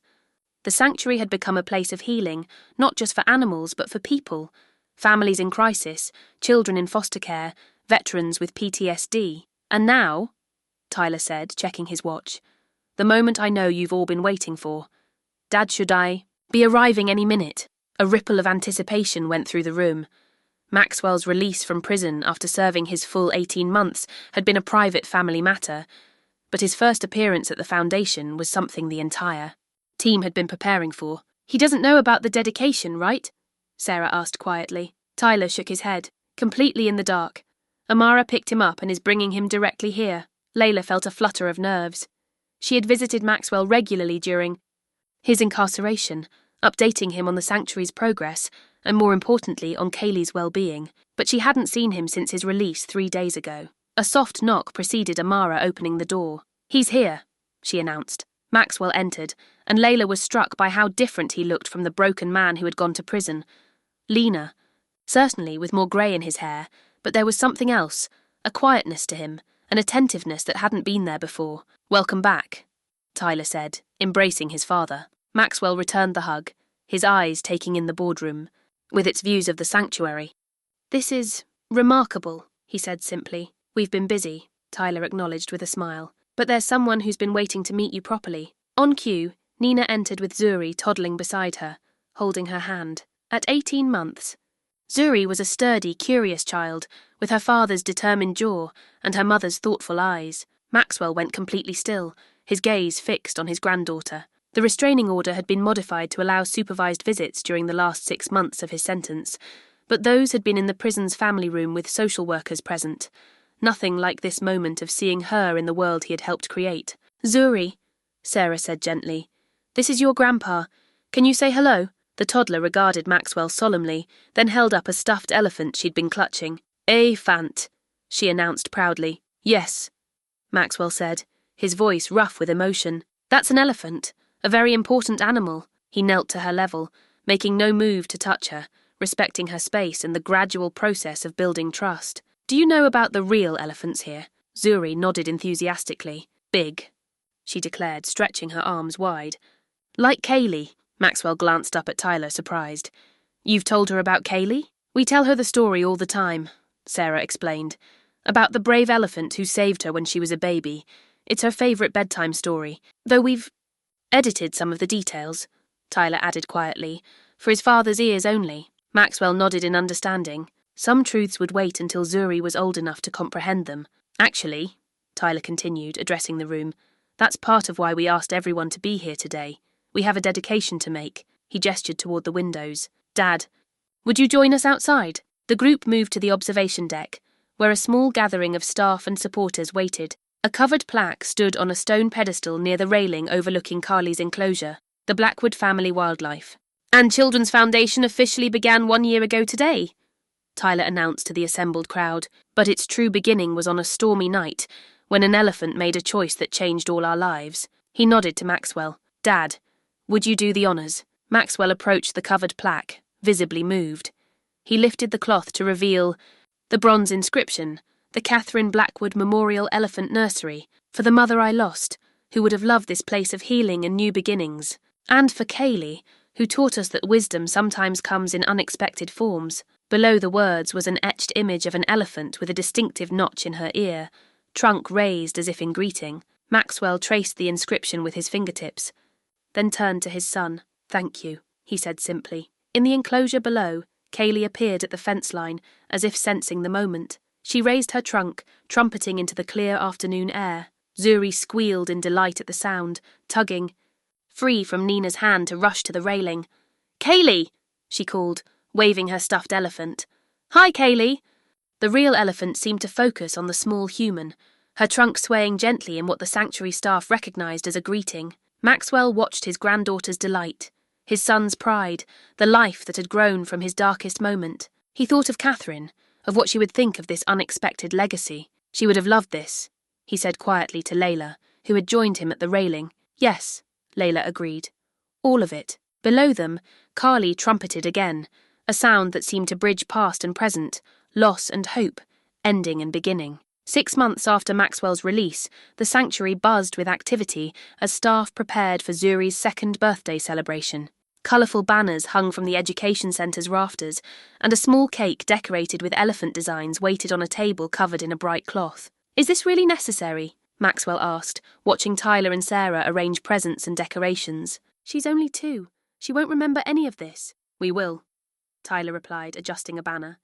The sanctuary had become a place of healing, not just for animals but for people, families in crisis, children in foster care, veterans with PTSD. And now, Tyler said, checking his watch, the moment I know you've all been waiting for. Dad should be arriving any minute. A ripple of anticipation went through the room. Maxwell's release from prison after serving his full 18 months had been a private family matter, but his first appearance at the Foundation was something the entire team had been preparing for. "He doesn't know about the dedication, right?" Sarah asked quietly. Tyler shook his head, completely in the dark. Amara picked him up and is bringing him directly here. Layla felt a flutter of nerves. She had visited Maxwell regularly during his incarceration, updating him on the sanctuary's progress, and more importantly on Kaylee's well-being, but she hadn't seen him since his release 3 days ago. A soft knock preceded Amara opening the door. "He's here," she announced. Maxwell entered, and Layla was struck by how different he looked from the broken man who had gone to prison. Leaner, certainly with more grey in his hair, but there was something else, a quietness to him, an attentiveness that hadn't been there before. "Welcome back," Tyler said, embracing his father. Maxwell returned the hug, his eyes taking in the boardroom, with its views of the sanctuary. "This is remarkable," he said simply. "We've been busy," Tyler acknowledged with a smile. "But there's someone who's been waiting to meet you properly." On cue, Nina entered with Zuri toddling beside her, holding her hand. At 18 months, Zuri was a sturdy, curious child, with her father's determined jaw and her mother's thoughtful eyes. Maxwell went completely still, his gaze fixed on his granddaughter. The restraining order had been modified to allow supervised visits during the last 6 months of his sentence, but those had been in the prison's family room with social workers present. Nothing like this moment of seeing her in the world he had helped create. "Zuri," Sarah said gently, "this is your grandpa. Can you say hello?" The toddler regarded Maxwell solemnly, then held up a stuffed elephant she'd been clutching. "Fant," she announced proudly. "Yes," Maxwell said, his voice rough with emotion. "That's an elephant, a very important animal." He knelt to her level, making no move to touch her, respecting her space and the gradual process of building trust. "Do you know about the real elephants here?" Zuri nodded enthusiastically. "Big," she declared, stretching her arms wide. "Like Kaylee," Maxwell glanced up at Tyler, surprised. "You've told her about Kaylee?" "We tell her the story all the time," Sarah explained. "About the brave elephant who saved her when she was a baby. It's her favourite bedtime story. Though we've edited some of the details," Tyler added quietly, "for his father's ears only." Maxwell nodded in understanding. Some truths would wait until Zuri was old enough to comprehend them. "Actually," Tyler continued, addressing the room, "that's part of why we asked everyone to be here today. We have a dedication to make." He gestured toward the windows. "Dad, would you join us outside?" The group moved to the observation deck, where a small gathering of staff and supporters waited. A covered plaque stood on a stone pedestal near the railing overlooking Carly's enclosure, the Blackwood family wildlife. "And Children's Foundation officially began 1 year ago today," Tyler announced to the assembled crowd, but its true beginning was on a stormy night when an elephant made a choice that changed all our lives. He nodded to Maxwell. Dad, would you do the honours? Maxwell approached the covered plaque, visibly moved. He lifted the cloth to reveal the bronze inscription, the Catherine Blackwood Memorial Elephant Nursery, for the mother I lost, who would have loved this place of healing and new beginnings, and for Kaylee, who taught us that wisdom sometimes comes in unexpected forms. Below the words was an etched image of an elephant with a distinctive notch in her ear, trunk raised as if in greeting. Maxwell traced the inscription with his fingertips, then turned to his son. Thank you, he said simply. In the enclosure below, Kaylee appeared at the fence line, as if sensing the moment. She raised her trunk, trumpeting into the clear afternoon air. Zuri squealed in delight at the sound, tugging free from Nina's hand to rush to the railing. Kaylee, she called, waving her stuffed elephant. Hi, Kaylee. The real elephant seemed to focus on the small human, her trunk swaying gently in what the sanctuary staff recognized as a greeting. Maxwell watched his granddaughter's delight, his son's pride, the life that had grown from his darkest moment. He thought of Catherine, of what she would think of this unexpected legacy. She would have loved this, he said quietly to Layla, who had joined him at the railing. Yes, Layla agreed. All of it. Below them, Carly trumpeted again, a sound that seemed to bridge past and present, loss and hope, ending and beginning. 6 months after Maxwell's release, the sanctuary buzzed with activity as staff prepared for Zuri's 2nd birthday celebration. Colourful banners hung from the education centre's rafters, and a small cake decorated with elephant designs waited on a table covered in a bright cloth. Is this really necessary? Maxwell asked, watching Tyler and Sarah arrange presents and decorations. She's only 2. She won't remember any of this. We will, Tyler replied, adjusting a banner.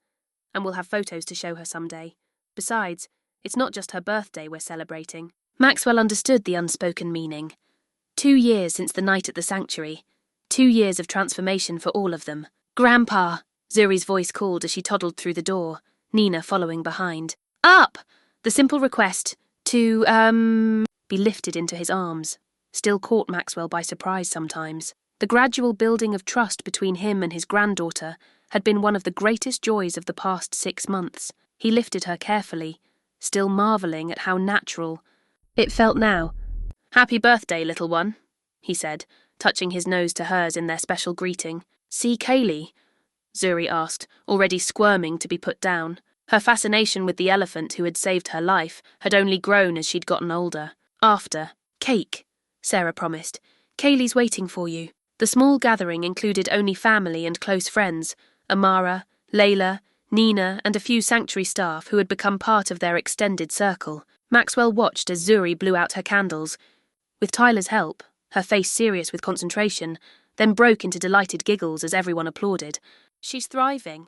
And we'll have photos to show her someday. Besides, it's not just her birthday we're celebrating. Maxwell understood the unspoken meaning. 2 years since the night at the sanctuary. 2 years of transformation for all of them. Grandpa, Zuri's voice called as she toddled through the door, Nina following behind. Up! The simple request to, be lifted into his arms still caught Maxwell by surprise sometimes. The gradual building of trust between him and his granddaughter had been one of the greatest joys of the past 6 months. He lifted her carefully, still marvelling at how natural it felt now. Happy birthday, little one, he said, touching his nose to hers in their special greeting. See Kaylee? Zuri asked, already squirming to be put down. Her fascination with the elephant who had saved her life had only grown as she'd gotten older. After. Cake, Sarah promised. Kaylee's waiting for you. The small gathering included only family and close friends, Amara, Layla, Nina, and a few sanctuary staff who had become part of their extended circle. Maxwell watched as Zuri blew out her candles. With Tyler's help, her face serious with concentration, then broke into delighted giggles as everyone applauded. She's thriving,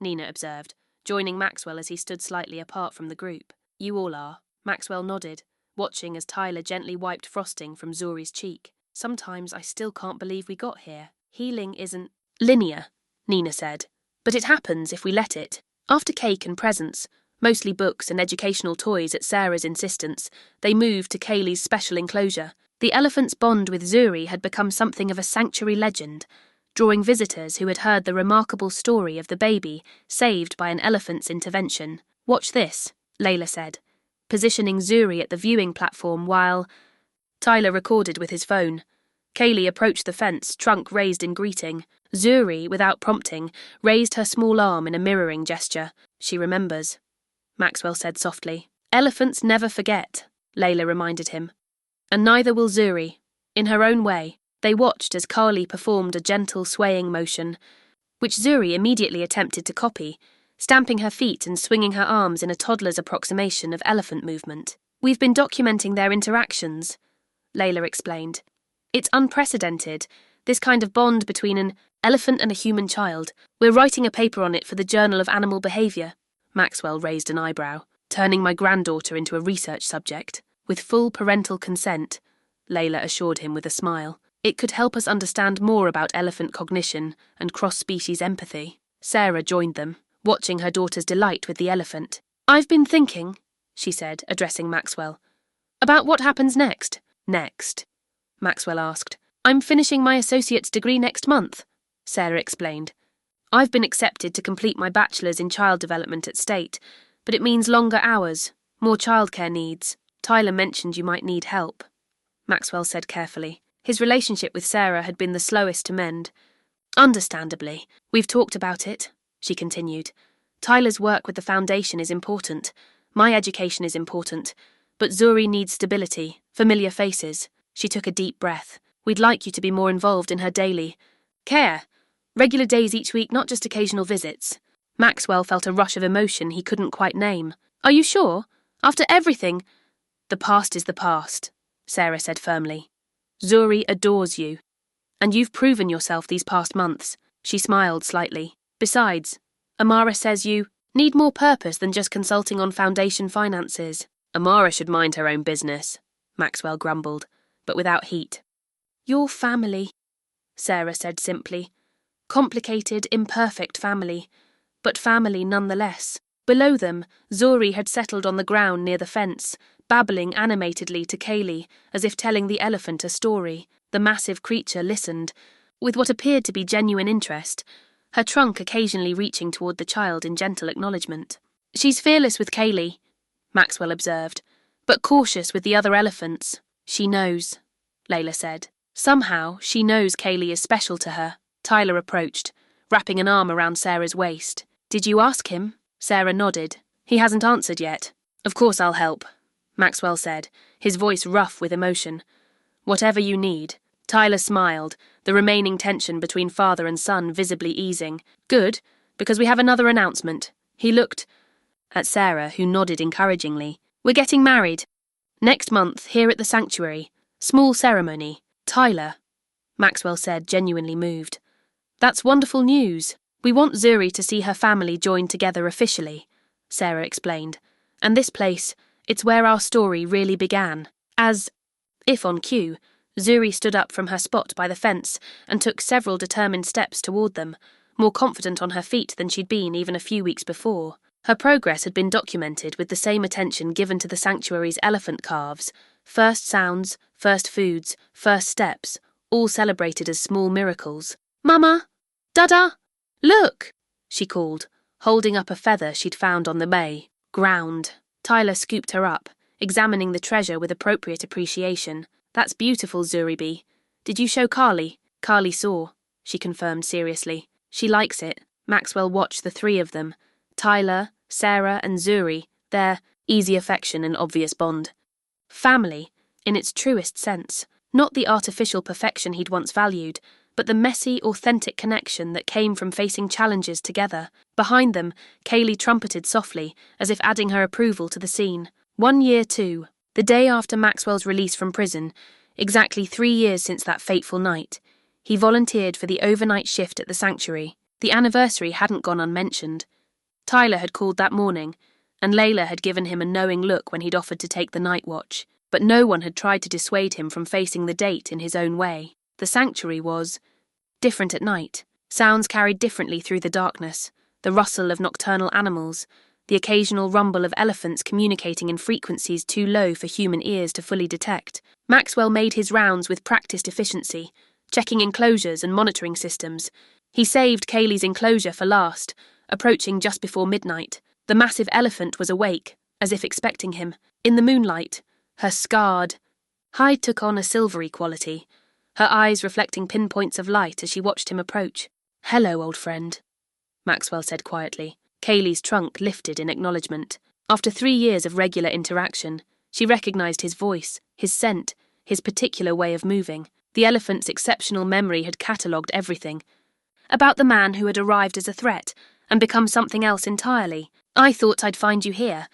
Nina observed, joining Maxwell as he stood slightly apart from the group. You all are, Maxwell nodded, watching as Tyler gently wiped frosting from Zuri's cheek. Sometimes I still can't believe we got here. Healing isn't linear, Nina said, but it happens if we let it. After cake and presents, mostly books and educational toys at Sarah's insistence, they moved to Kaylee's special enclosure. The elephant's bond with Zuri had become something of a sanctuary legend, drawing visitors who had heard the remarkable story of the baby saved by an elephant's intervention. Watch this, Layla said, positioning Zuri at the viewing platform while Tyler recorded with his phone. Kaylee approached the fence, trunk raised in greeting. Zuri, without prompting, raised her small arm in a mirroring gesture. She remembers, Maxwell said softly. Elephants never forget, Layla reminded him. And neither will Zuri. In her own way, they watched as Carly performed a gentle swaying motion, which Zuri immediately attempted to copy, stamping her feet and swinging her arms in a toddler's approximation of elephant movement. We've been documenting their interactions, Layla explained. It's unprecedented, this kind of bond between an elephant and a human child. We're writing a paper on it for the Journal of Animal Behaviour. Maxwell raised an eyebrow, turning my granddaughter into a research subject. With full parental consent, Layla assured him with a smile. It could help us understand more about elephant cognition and cross-species empathy. Sarah joined them, watching her daughter's delight with the elephant. I've been thinking, she said, addressing Maxwell, about what happens next. Next? Maxwell asked. I'm finishing my associate's degree next month, Sarah explained. I've been accepted to complete my bachelor's in child development at State, but it means longer hours, more childcare needs. Tyler mentioned you might need help, Maxwell said carefully. His relationship with Sarah had been the slowest to mend. Understandably. We've talked about it, she continued. Tyler's work with the foundation is important. My education is important. But Zuri needs stability, familiar faces. She took a deep breath. We'd like you to be more involved in her daily care. Regular days each week, not just occasional visits. Maxwell felt a rush of emotion he couldn't quite name. Are you sure? After everything? The past is the past, Sarah said firmly. Zuri adores you. And you've proven yourself these past months. She smiled slightly. Besides, Amara says you need more purpose than just consulting on foundation finances. Amara should mind her own business, Maxwell grumbled, but without heat. Your family, Sarah said simply. Complicated, imperfect family, but family nonetheless. Below them, Zuri had settled on the ground near the fence, babbling animatedly to Kaylee, as if telling the elephant a story. The massive creature listened, with what appeared to be genuine interest, her trunk occasionally reaching toward the child in gentle acknowledgement. She's fearless with Kaylee, Maxwell observed, but cautious with the other elephants. She knows, Layla said. Somehow, she knows Kaylee is special to her. Tyler approached, wrapping an arm around Sarah's waist. Did you ask him? Sarah nodded. He hasn't answered yet. Of course I'll help, Maxwell said, his voice rough with emotion. Whatever you need. Tyler smiled, the remaining tension between father and son visibly easing. Good, because we have another announcement. He looked at Sarah, who nodded encouragingly. We're getting married. Next month, here at the sanctuary. Small ceremony. Tyler, Maxwell said, genuinely moved. That's wonderful news. We want Zuri to see her family joined together officially, Sarah explained. And this place, it's where our story really began. As, if on cue, Zuri stood up from her spot by the fence and took several determined steps toward them, more confident on her feet than she'd been even a few weeks before. Her progress had been documented with the same attention given to the sanctuary's elephant calves. First sounds, first foods, first steps, all celebrated as small miracles. Mama! Dada! Look! She called, holding up a feather she'd found on the bay. Ground. Tyler scooped her up, examining the treasure with appropriate appreciation. That's beautiful, Zuribi. Did you show Carly? Carly saw, she confirmed seriously. She likes it. Maxwell watched the three of them. Tyler, Sarah, and Zuri, their easy affection and obvious bond. Family, in its truest sense. Not the artificial perfection he'd once valued, but the messy, authentic connection that came from facing challenges together. Behind them, Kaylee trumpeted softly, as if adding her approval to the scene. 1 year too. The day after Maxwell's release from prison, exactly 3 years since that fateful night, he volunteered for the overnight shift at the sanctuary. The anniversary hadn't gone unmentioned. Tyler had called that morning, and Layla had given him a knowing look when he'd offered to take the night watch, but no one had tried to dissuade him from facing the date in his own way. The sanctuary was different at night. Sounds carried differently through the darkness, the rustle of nocturnal animals, the occasional rumble of elephants communicating in frequencies too low for human ears to fully detect. Maxwell made his rounds with practiced efficiency, checking enclosures and monitoring systems. He saved Kaylee's enclosure for last, approaching just before midnight. The massive elephant was awake, as if expecting him. In the moonlight, her scarred hide took on a silvery quality, her eyes reflecting pinpoints of light as she watched him approach. Hello, old friend, Maxwell said quietly. Kaylee's trunk lifted in acknowledgement. After 3 years of regular interaction, she recognized his voice, his scent, his particular way of moving. The elephant's exceptional memory had catalogued everything. About the man who had arrived as a threat and become something else entirely. I thought I'd find you here.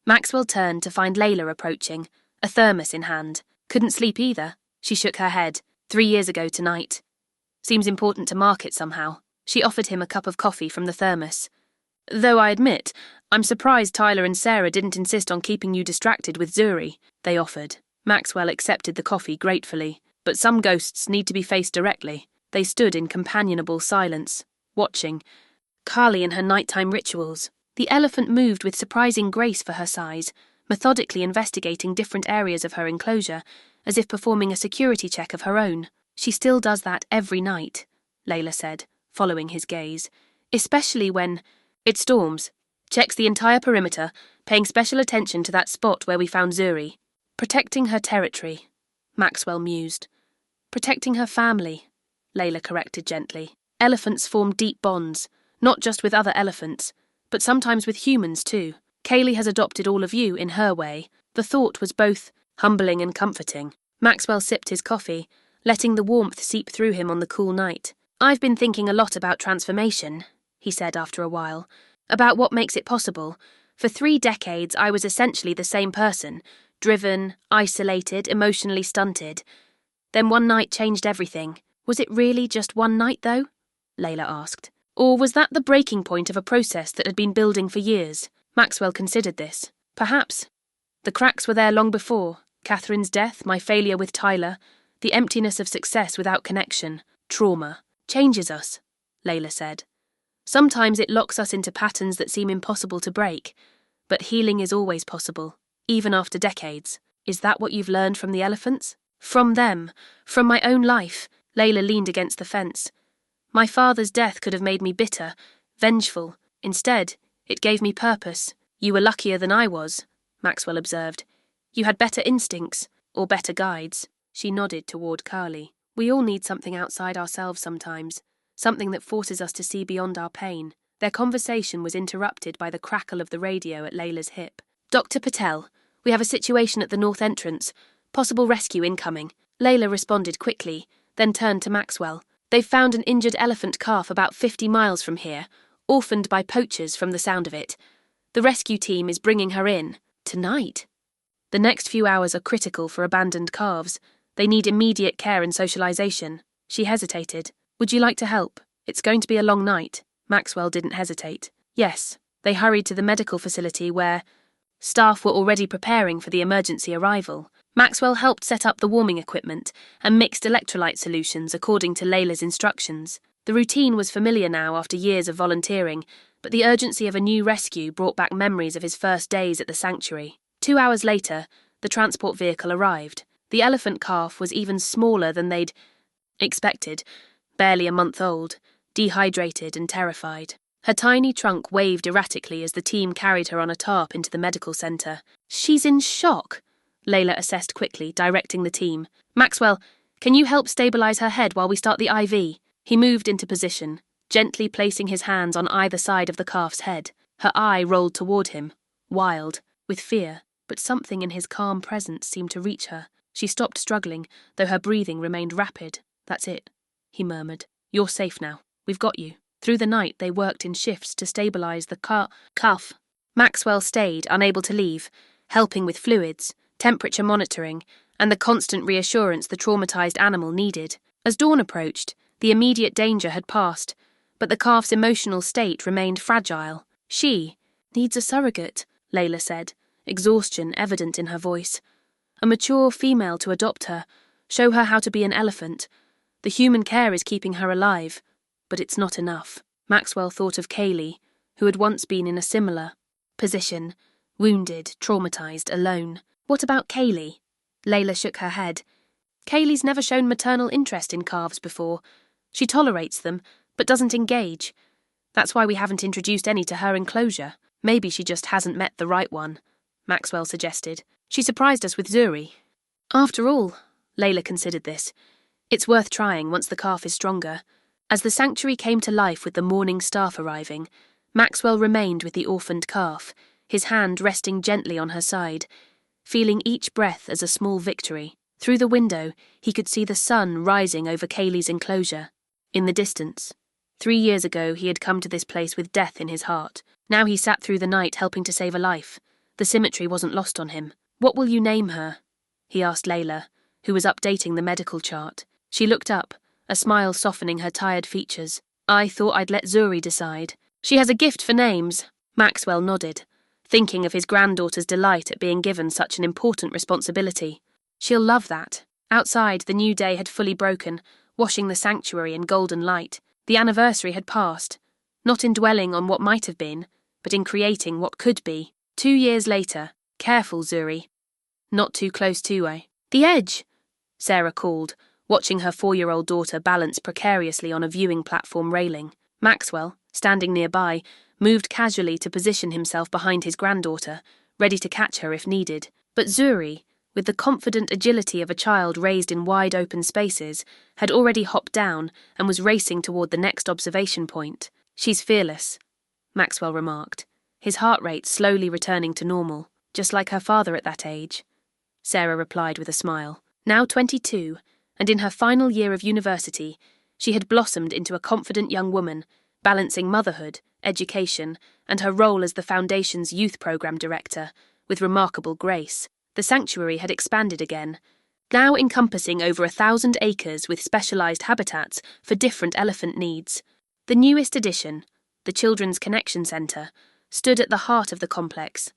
Maxwell turned to find Layla approaching, a thermos in hand. Couldn't sleep either. She shook her head. 3 years ago tonight. Seems important to mark it somehow. She offered him a cup of coffee from the thermos. Though I admit, I'm surprised Tyler and Sarah didn't insist on keeping you distracted with Zuri, they offered. Maxwell accepted the coffee gratefully, but some ghosts need to be faced directly. They stood in companionable silence, watching. Carly and her nighttime rituals. The elephant moved with surprising grace for her size, methodically investigating different areas of her enclosure, as if performing a security check of her own. She still does that every night, Layla said, following his gaze. especially when it storms. Checks the entire perimeter, paying special attention to that spot where we found Zuri. Protecting her territory, Maxwell mused. Protecting her family, Layla corrected gently. Elephants form deep bonds, not just with other elephants, but sometimes with humans too. Kaylee has adopted all of you in her way. The thought was both humbling and comforting. Maxwell sipped his coffee, letting the warmth seep through him on the cool night. I've been thinking a lot about transformation, he said after a while, about what makes it possible. For 3 decades, I was essentially the same person, driven, isolated, emotionally stunted. Then one night changed everything. Was it really just one night, though? Layla asked. Or was that the breaking point of a process that had been building for years? Maxwell considered this. Perhaps. The cracks were there long before. Catherine's death, my failure with Tyler, the emptiness of success without connection, trauma. Changes us, Layla said. Sometimes it locks us into patterns that seem impossible to break. But healing is always possible, even after decades. Is that what you've learned from the elephants? From them, from my own life. Layla leaned against the fence. My father's death could have made me bitter, vengeful. Instead, it gave me purpose. You were luckier than I was, Maxwell observed. You had better instincts, or better guides. She nodded toward Carly. We all need something outside ourselves sometimes, something that forces us to see beyond our pain. Their conversation was interrupted by the crackle of the radio at Layla's hip. Dr. Patel, we have a situation at the north entrance. Possible rescue incoming. Layla responded quickly, then turned to Maxwell. They've found an injured elephant calf about 50 miles from here, orphaned by poachers from the sound of it. The rescue team is bringing her in. Tonight? The next few hours are critical for abandoned calves. They need immediate care and socialization. She hesitated. Would you like to help? It's going to be a long night. Maxwell didn't hesitate. Yes. They hurried to the medical facility where staff were already preparing for the emergency arrival. Maxwell helped set up the warming equipment and mixed electrolyte solutions according to Layla's instructions. The routine was familiar now after years of volunteering, but the urgency of a new rescue brought back memories of his first days at the sanctuary. 2 hours later, the transport vehicle arrived. The elephant calf was even smaller than they'd expected, barely a month old, dehydrated and terrified. Her tiny trunk waved erratically as the team carried her on a tarp into the medical center. She's in shock, Layla assessed quickly, directing the team. Maxwell, can you help stabilize her head while we start the IV? He moved into position, gently placing his hands on either side of the calf's head. Her eye rolled toward him, wild, with fear, but something in his calm presence seemed to reach her. She stopped struggling, though her breathing remained rapid. That's it, he murmured. You're safe now. We've got you. Through the night, they worked in shifts to stabilize the calf. Maxwell stayed, unable to leave, helping with fluids, temperature monitoring, and the constant reassurance the traumatized animal needed. As dawn approached, the immediate danger had passed, but the calf's emotional state remained fragile. She needs a surrogate, Layla said, exhaustion evident in her voice. A mature female to adopt her, show her how to be an elephant. The human care is keeping her alive, but it's not enough. Maxwell thought of Kaylee, who had once been in a similar position, wounded, traumatized, alone. What about Kaylee? Layla shook her head. Kaylee's never shown maternal interest in calves before. She tolerates them, but doesn't engage. That's why we haven't introduced any to her enclosure. Maybe she just hasn't met the right one, Maxwell suggested. She surprised us with Zuri. After all, Layla considered this, it's worth trying once the calf is stronger. As the sanctuary came to life with the morning staff arriving, Maxwell remained with the orphaned calf, his hand resting gently on her side, feeling each breath as a small victory. Through the window, he could see the sun rising over Kaylee's enclosure. In the distance, 3 years ago he had come to this place with death in his heart. Now he sat through the night helping to save a life. The symmetry wasn't lost on him. What will you name her? He asked Layla, who was updating the medical chart. She looked up, a smile softening her tired features. I thought I'd let Zuri decide. She has a gift for names. Maxwell nodded, thinking of his granddaughter's delight at being given such an important responsibility. She'll love that. Outside, the new day had fully broken, washing the sanctuary in golden light. The anniversary had passed, not in dwelling on what might have been, but in creating what could be. 2 years later, careful, Zuri. Not too close to the edge, Sarah called, watching her 4-year-old daughter balance precariously on a viewing platform railing. Maxwell, standing nearby, moved casually to position himself behind his granddaughter, ready to catch her if needed. But Zuri, with the confident agility of a child raised in wide-open spaces, had already hopped down and was racing toward the next observation point. "She's fearless," Maxwell remarked, his heart rate slowly returning to normal, just like her father at that age. Sarah replied with a smile. Now 22, and in her final year of university, she had blossomed into a confident young woman, balancing motherhood, education, and her role as the Foundation's youth program director, with remarkable grace. The sanctuary had expanded again, now encompassing over 1,000 acres with specialized habitats for different elephant needs. The newest addition, the Children's Connection Center, stood at the heart of the complex,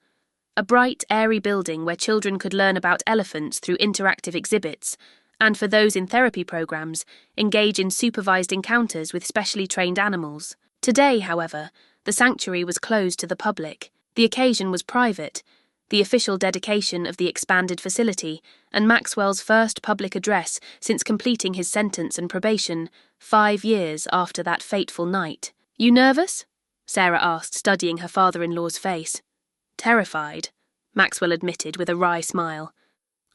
a bright, airy building where children could learn about elephants through interactive exhibits, and for those in therapy programs, engage in supervised encounters with specially trained animals. Today, however, the sanctuary was closed to the public. The occasion was private, the official dedication of the expanded facility, and Maxwell's first public address since completing his sentence and probation 5 years after that fateful night. "You nervous?" Sarah asked, studying her father-in-law's face. "Terrified," Maxwell admitted with a wry smile.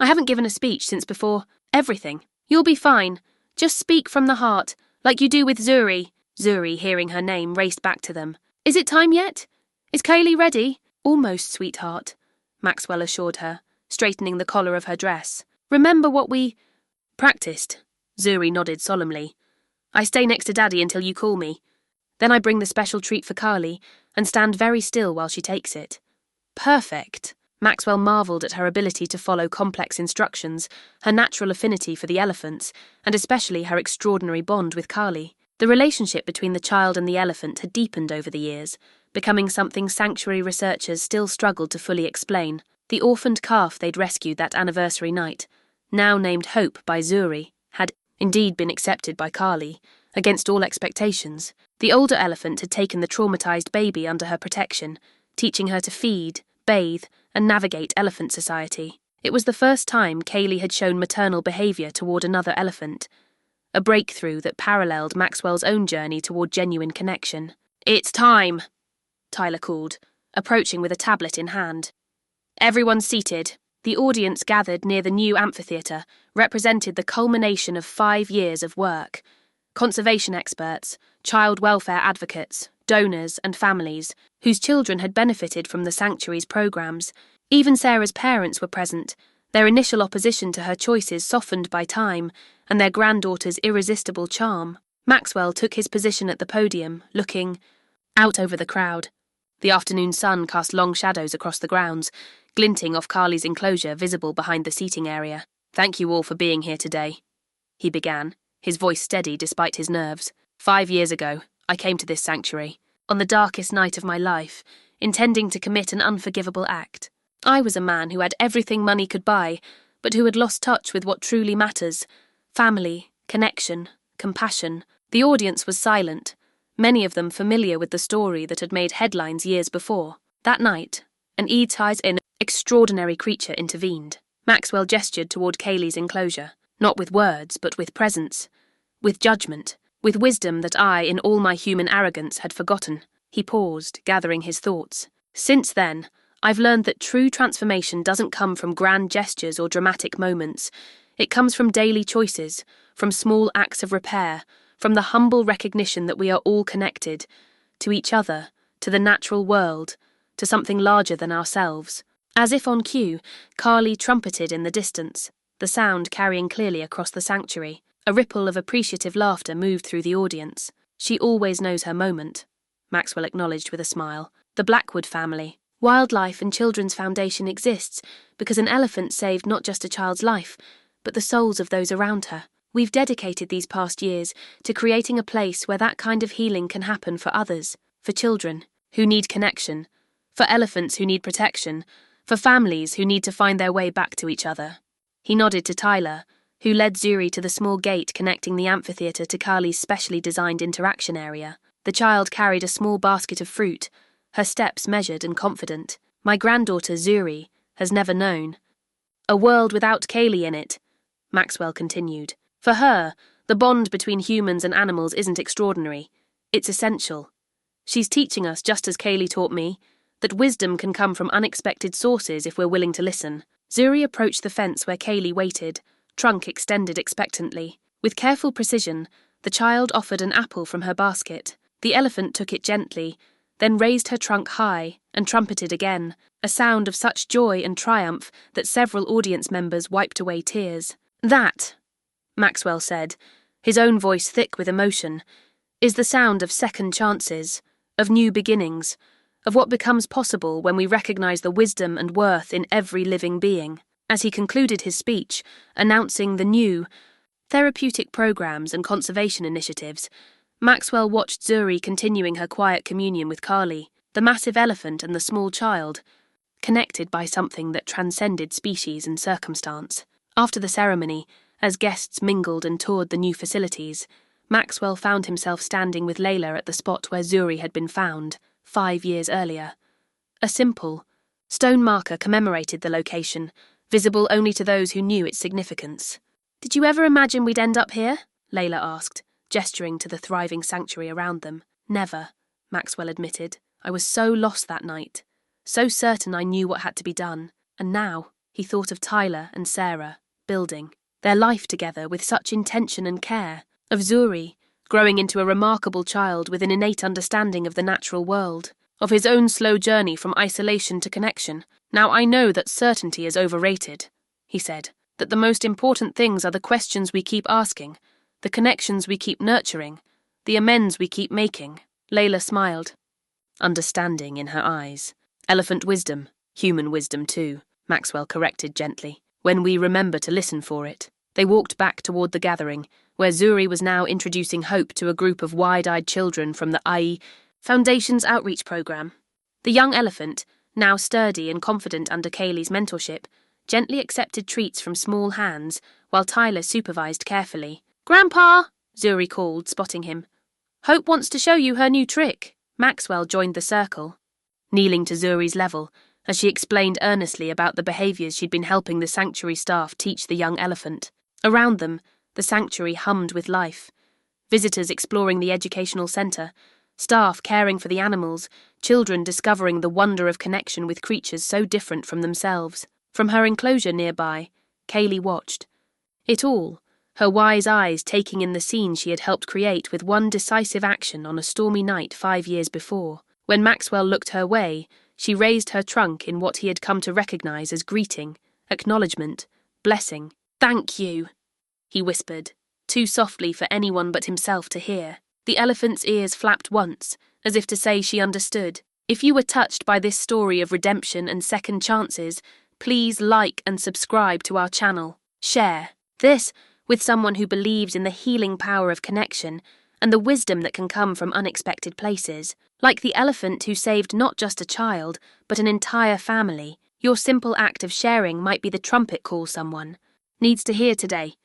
"I haven't given a speech since before everything. You'll be fine. Just speak from the heart, like you do with Zuri." Zuri, hearing her name, raced back to them. "Is it time yet? Is Kaylee ready?" "Almost, sweetheart," Maxwell assured her, straightening the collar of her dress. "Remember what we practiced?" Zuri nodded solemnly. "I stay next to Daddy until you call me. Then I bring the special treat for Carly and stand very still while she takes it." "Perfect." Maxwell marvelled at her ability to follow complex instructions, her natural affinity for the elephants, and especially her extraordinary bond with Carly. The relationship between the child and the elephant had deepened over the years, becoming something sanctuary researchers still struggled to fully explain. The orphaned calf they'd rescued that anniversary night, now named Hope by Zuri, had indeed been accepted by Carly, against all expectations. The older elephant had taken the traumatized baby under her protection, teaching her to feed, bathe, and navigate elephant society. It was the first time Kaylee had shown maternal behavior toward another elephant, a breakthrough that paralleled Maxwell's own journey toward genuine connection. "It's time," Tyler called, approaching with a tablet in hand. "Everyone seated." The audience gathered near the new amphitheatre represented the culmination of 5 years of work. Conservation experts, child welfare advocates, donors, and families whose children had benefited from the sanctuary's programs. Even Sarah's parents were present, their initial opposition to her choices softened by time and their granddaughter's irresistible charm. Maxwell took his position at the podium, looking out over the crowd. The afternoon sun cast long shadows across the grounds, glinting off Carly's enclosure visible behind the seating area. "Thank you all for being here today," he began, his voice steady despite his nerves. 5 years ago, I came to this sanctuary, on the darkest night of my life, intending to commit an unforgivable act. I was a man who had everything money could buy, but who had lost touch with what truly matters: family, connection, compassion. The audience was silent, many of them familiar with the story that had made headlines years before. That night, an extraordinary creature intervened. Maxwell gestured toward Kaylee's enclosure, not with words, but with presence, with judgment, with wisdom that I, in all my human arrogance, had forgotten. He paused, gathering his thoughts. "Since then, I've learned that true transformation doesn't come from grand gestures or dramatic moments. It comes from daily choices, from small acts of repair, from the humble recognition that we are all connected, to each other, to the natural world, to something larger than ourselves." As if on cue, Carly trumpeted in the distance, the sound carrying clearly across the sanctuary. A ripple of appreciative laughter moved through the audience. "She always knows her moment," Maxwell acknowledged with a smile. "The Blackwood family. Wildlife and Children's Foundation exists because an elephant saved not just a child's life, but the souls of those around her. We've dedicated these past years to creating a place where that kind of healing can happen for others, for children who need connection, for elephants who need protection, for families who need to find their way back to each other." He nodded to Tyler, who led Zuri to the small gate connecting the amphitheatre to Carly's specially designed interaction area. The child carried a small basket of fruit, her steps measured and confident. "My granddaughter, Zuri, has never known a world without Kaylee in it," Maxwell continued. "For her, the bond between humans and animals isn't extraordinary. It's essential. She's teaching us, just as Kaylee taught me, that wisdom can come from unexpected sources if we're willing to listen. Zuri approached the fence where Kaylee waited, trunk extended expectantly. With careful precision, the child offered an apple from her basket. The elephant took it gently, then raised her trunk high and trumpeted again, a sound of such joy and triumph that several audience members wiped away tears. "That," Maxwell said, his own voice thick with emotion, "is the sound of second chances, of new beginnings, of what becomes possible when we recognize the wisdom and worth in every living being." As he concluded his speech, announcing the new therapeutic programs and conservation initiatives, Maxwell watched Zuri continuing her quiet communion with Kali, the massive elephant and the small child, connected by something that transcended species and circumstance. After the ceremony, as guests mingled and toured the new facilities, Maxwell found himself standing with Layla at the spot where Zuri had been found 5 years earlier. A simple stone marker commemorated the location, visible only to those who knew its significance. "Did you ever imagine we'd end up here?" Layla asked, gesturing to the thriving sanctuary around them. "Never," Maxwell admitted. "I was so lost that night, so certain I knew what had to be done. And now," he thought of Tyler and Sarah, building their life together with such intention and care, of Zuri, growing into a remarkable child with an innate understanding of the natural world, of his own slow journey from isolation to connection. "Now I know that certainty is overrated," he said, "that the most important things are the questions we keep asking, the connections we keep nurturing, the amends we keep making." Layla smiled, understanding in her eyes. "Elephant wisdom, human wisdom too," Maxwell corrected gently, "when we remember to listen for it." They walked back toward the gathering, where Zuri was now introducing hope to a group of wide-eyed children from the IE Foundation's outreach program. The young elephant, now sturdy and confident under Kaylee's mentorship, gently accepted treats from small hands, while Tyler supervised carefully. "Grandpa!" Zuri called, spotting him. "Hope wants to show you her new trick." Maxwell joined the circle, kneeling to Zuri's level, as she explained earnestly about the behaviors she'd been helping the sanctuary staff teach the young elephant. Around them, the sanctuary hummed with life. Visitors exploring the educational center, staff caring for the animals, children discovering the wonder of connection with creatures so different from themselves. From her enclosure nearby, Kaylee watched. It all, her wise eyes taking in the scene she had helped create with one decisive action on a stormy night 5 years before. When Maxwell looked her way, she raised her trunk in what he had come to recognize as greeting, acknowledgement, blessing. "Thank you," he whispered, too softly for anyone but himself to hear. The elephant's ears flapped once, as if to say she understood. If you were touched by this story of redemption and second chances, please like and subscribe to our channel. Share this with someone who believes in the healing power of connection and the wisdom that can come from unexpected places. Like the elephant who saved not just a child, but an entire family, your simple act of sharing might be the trumpet call someone needs to hear today.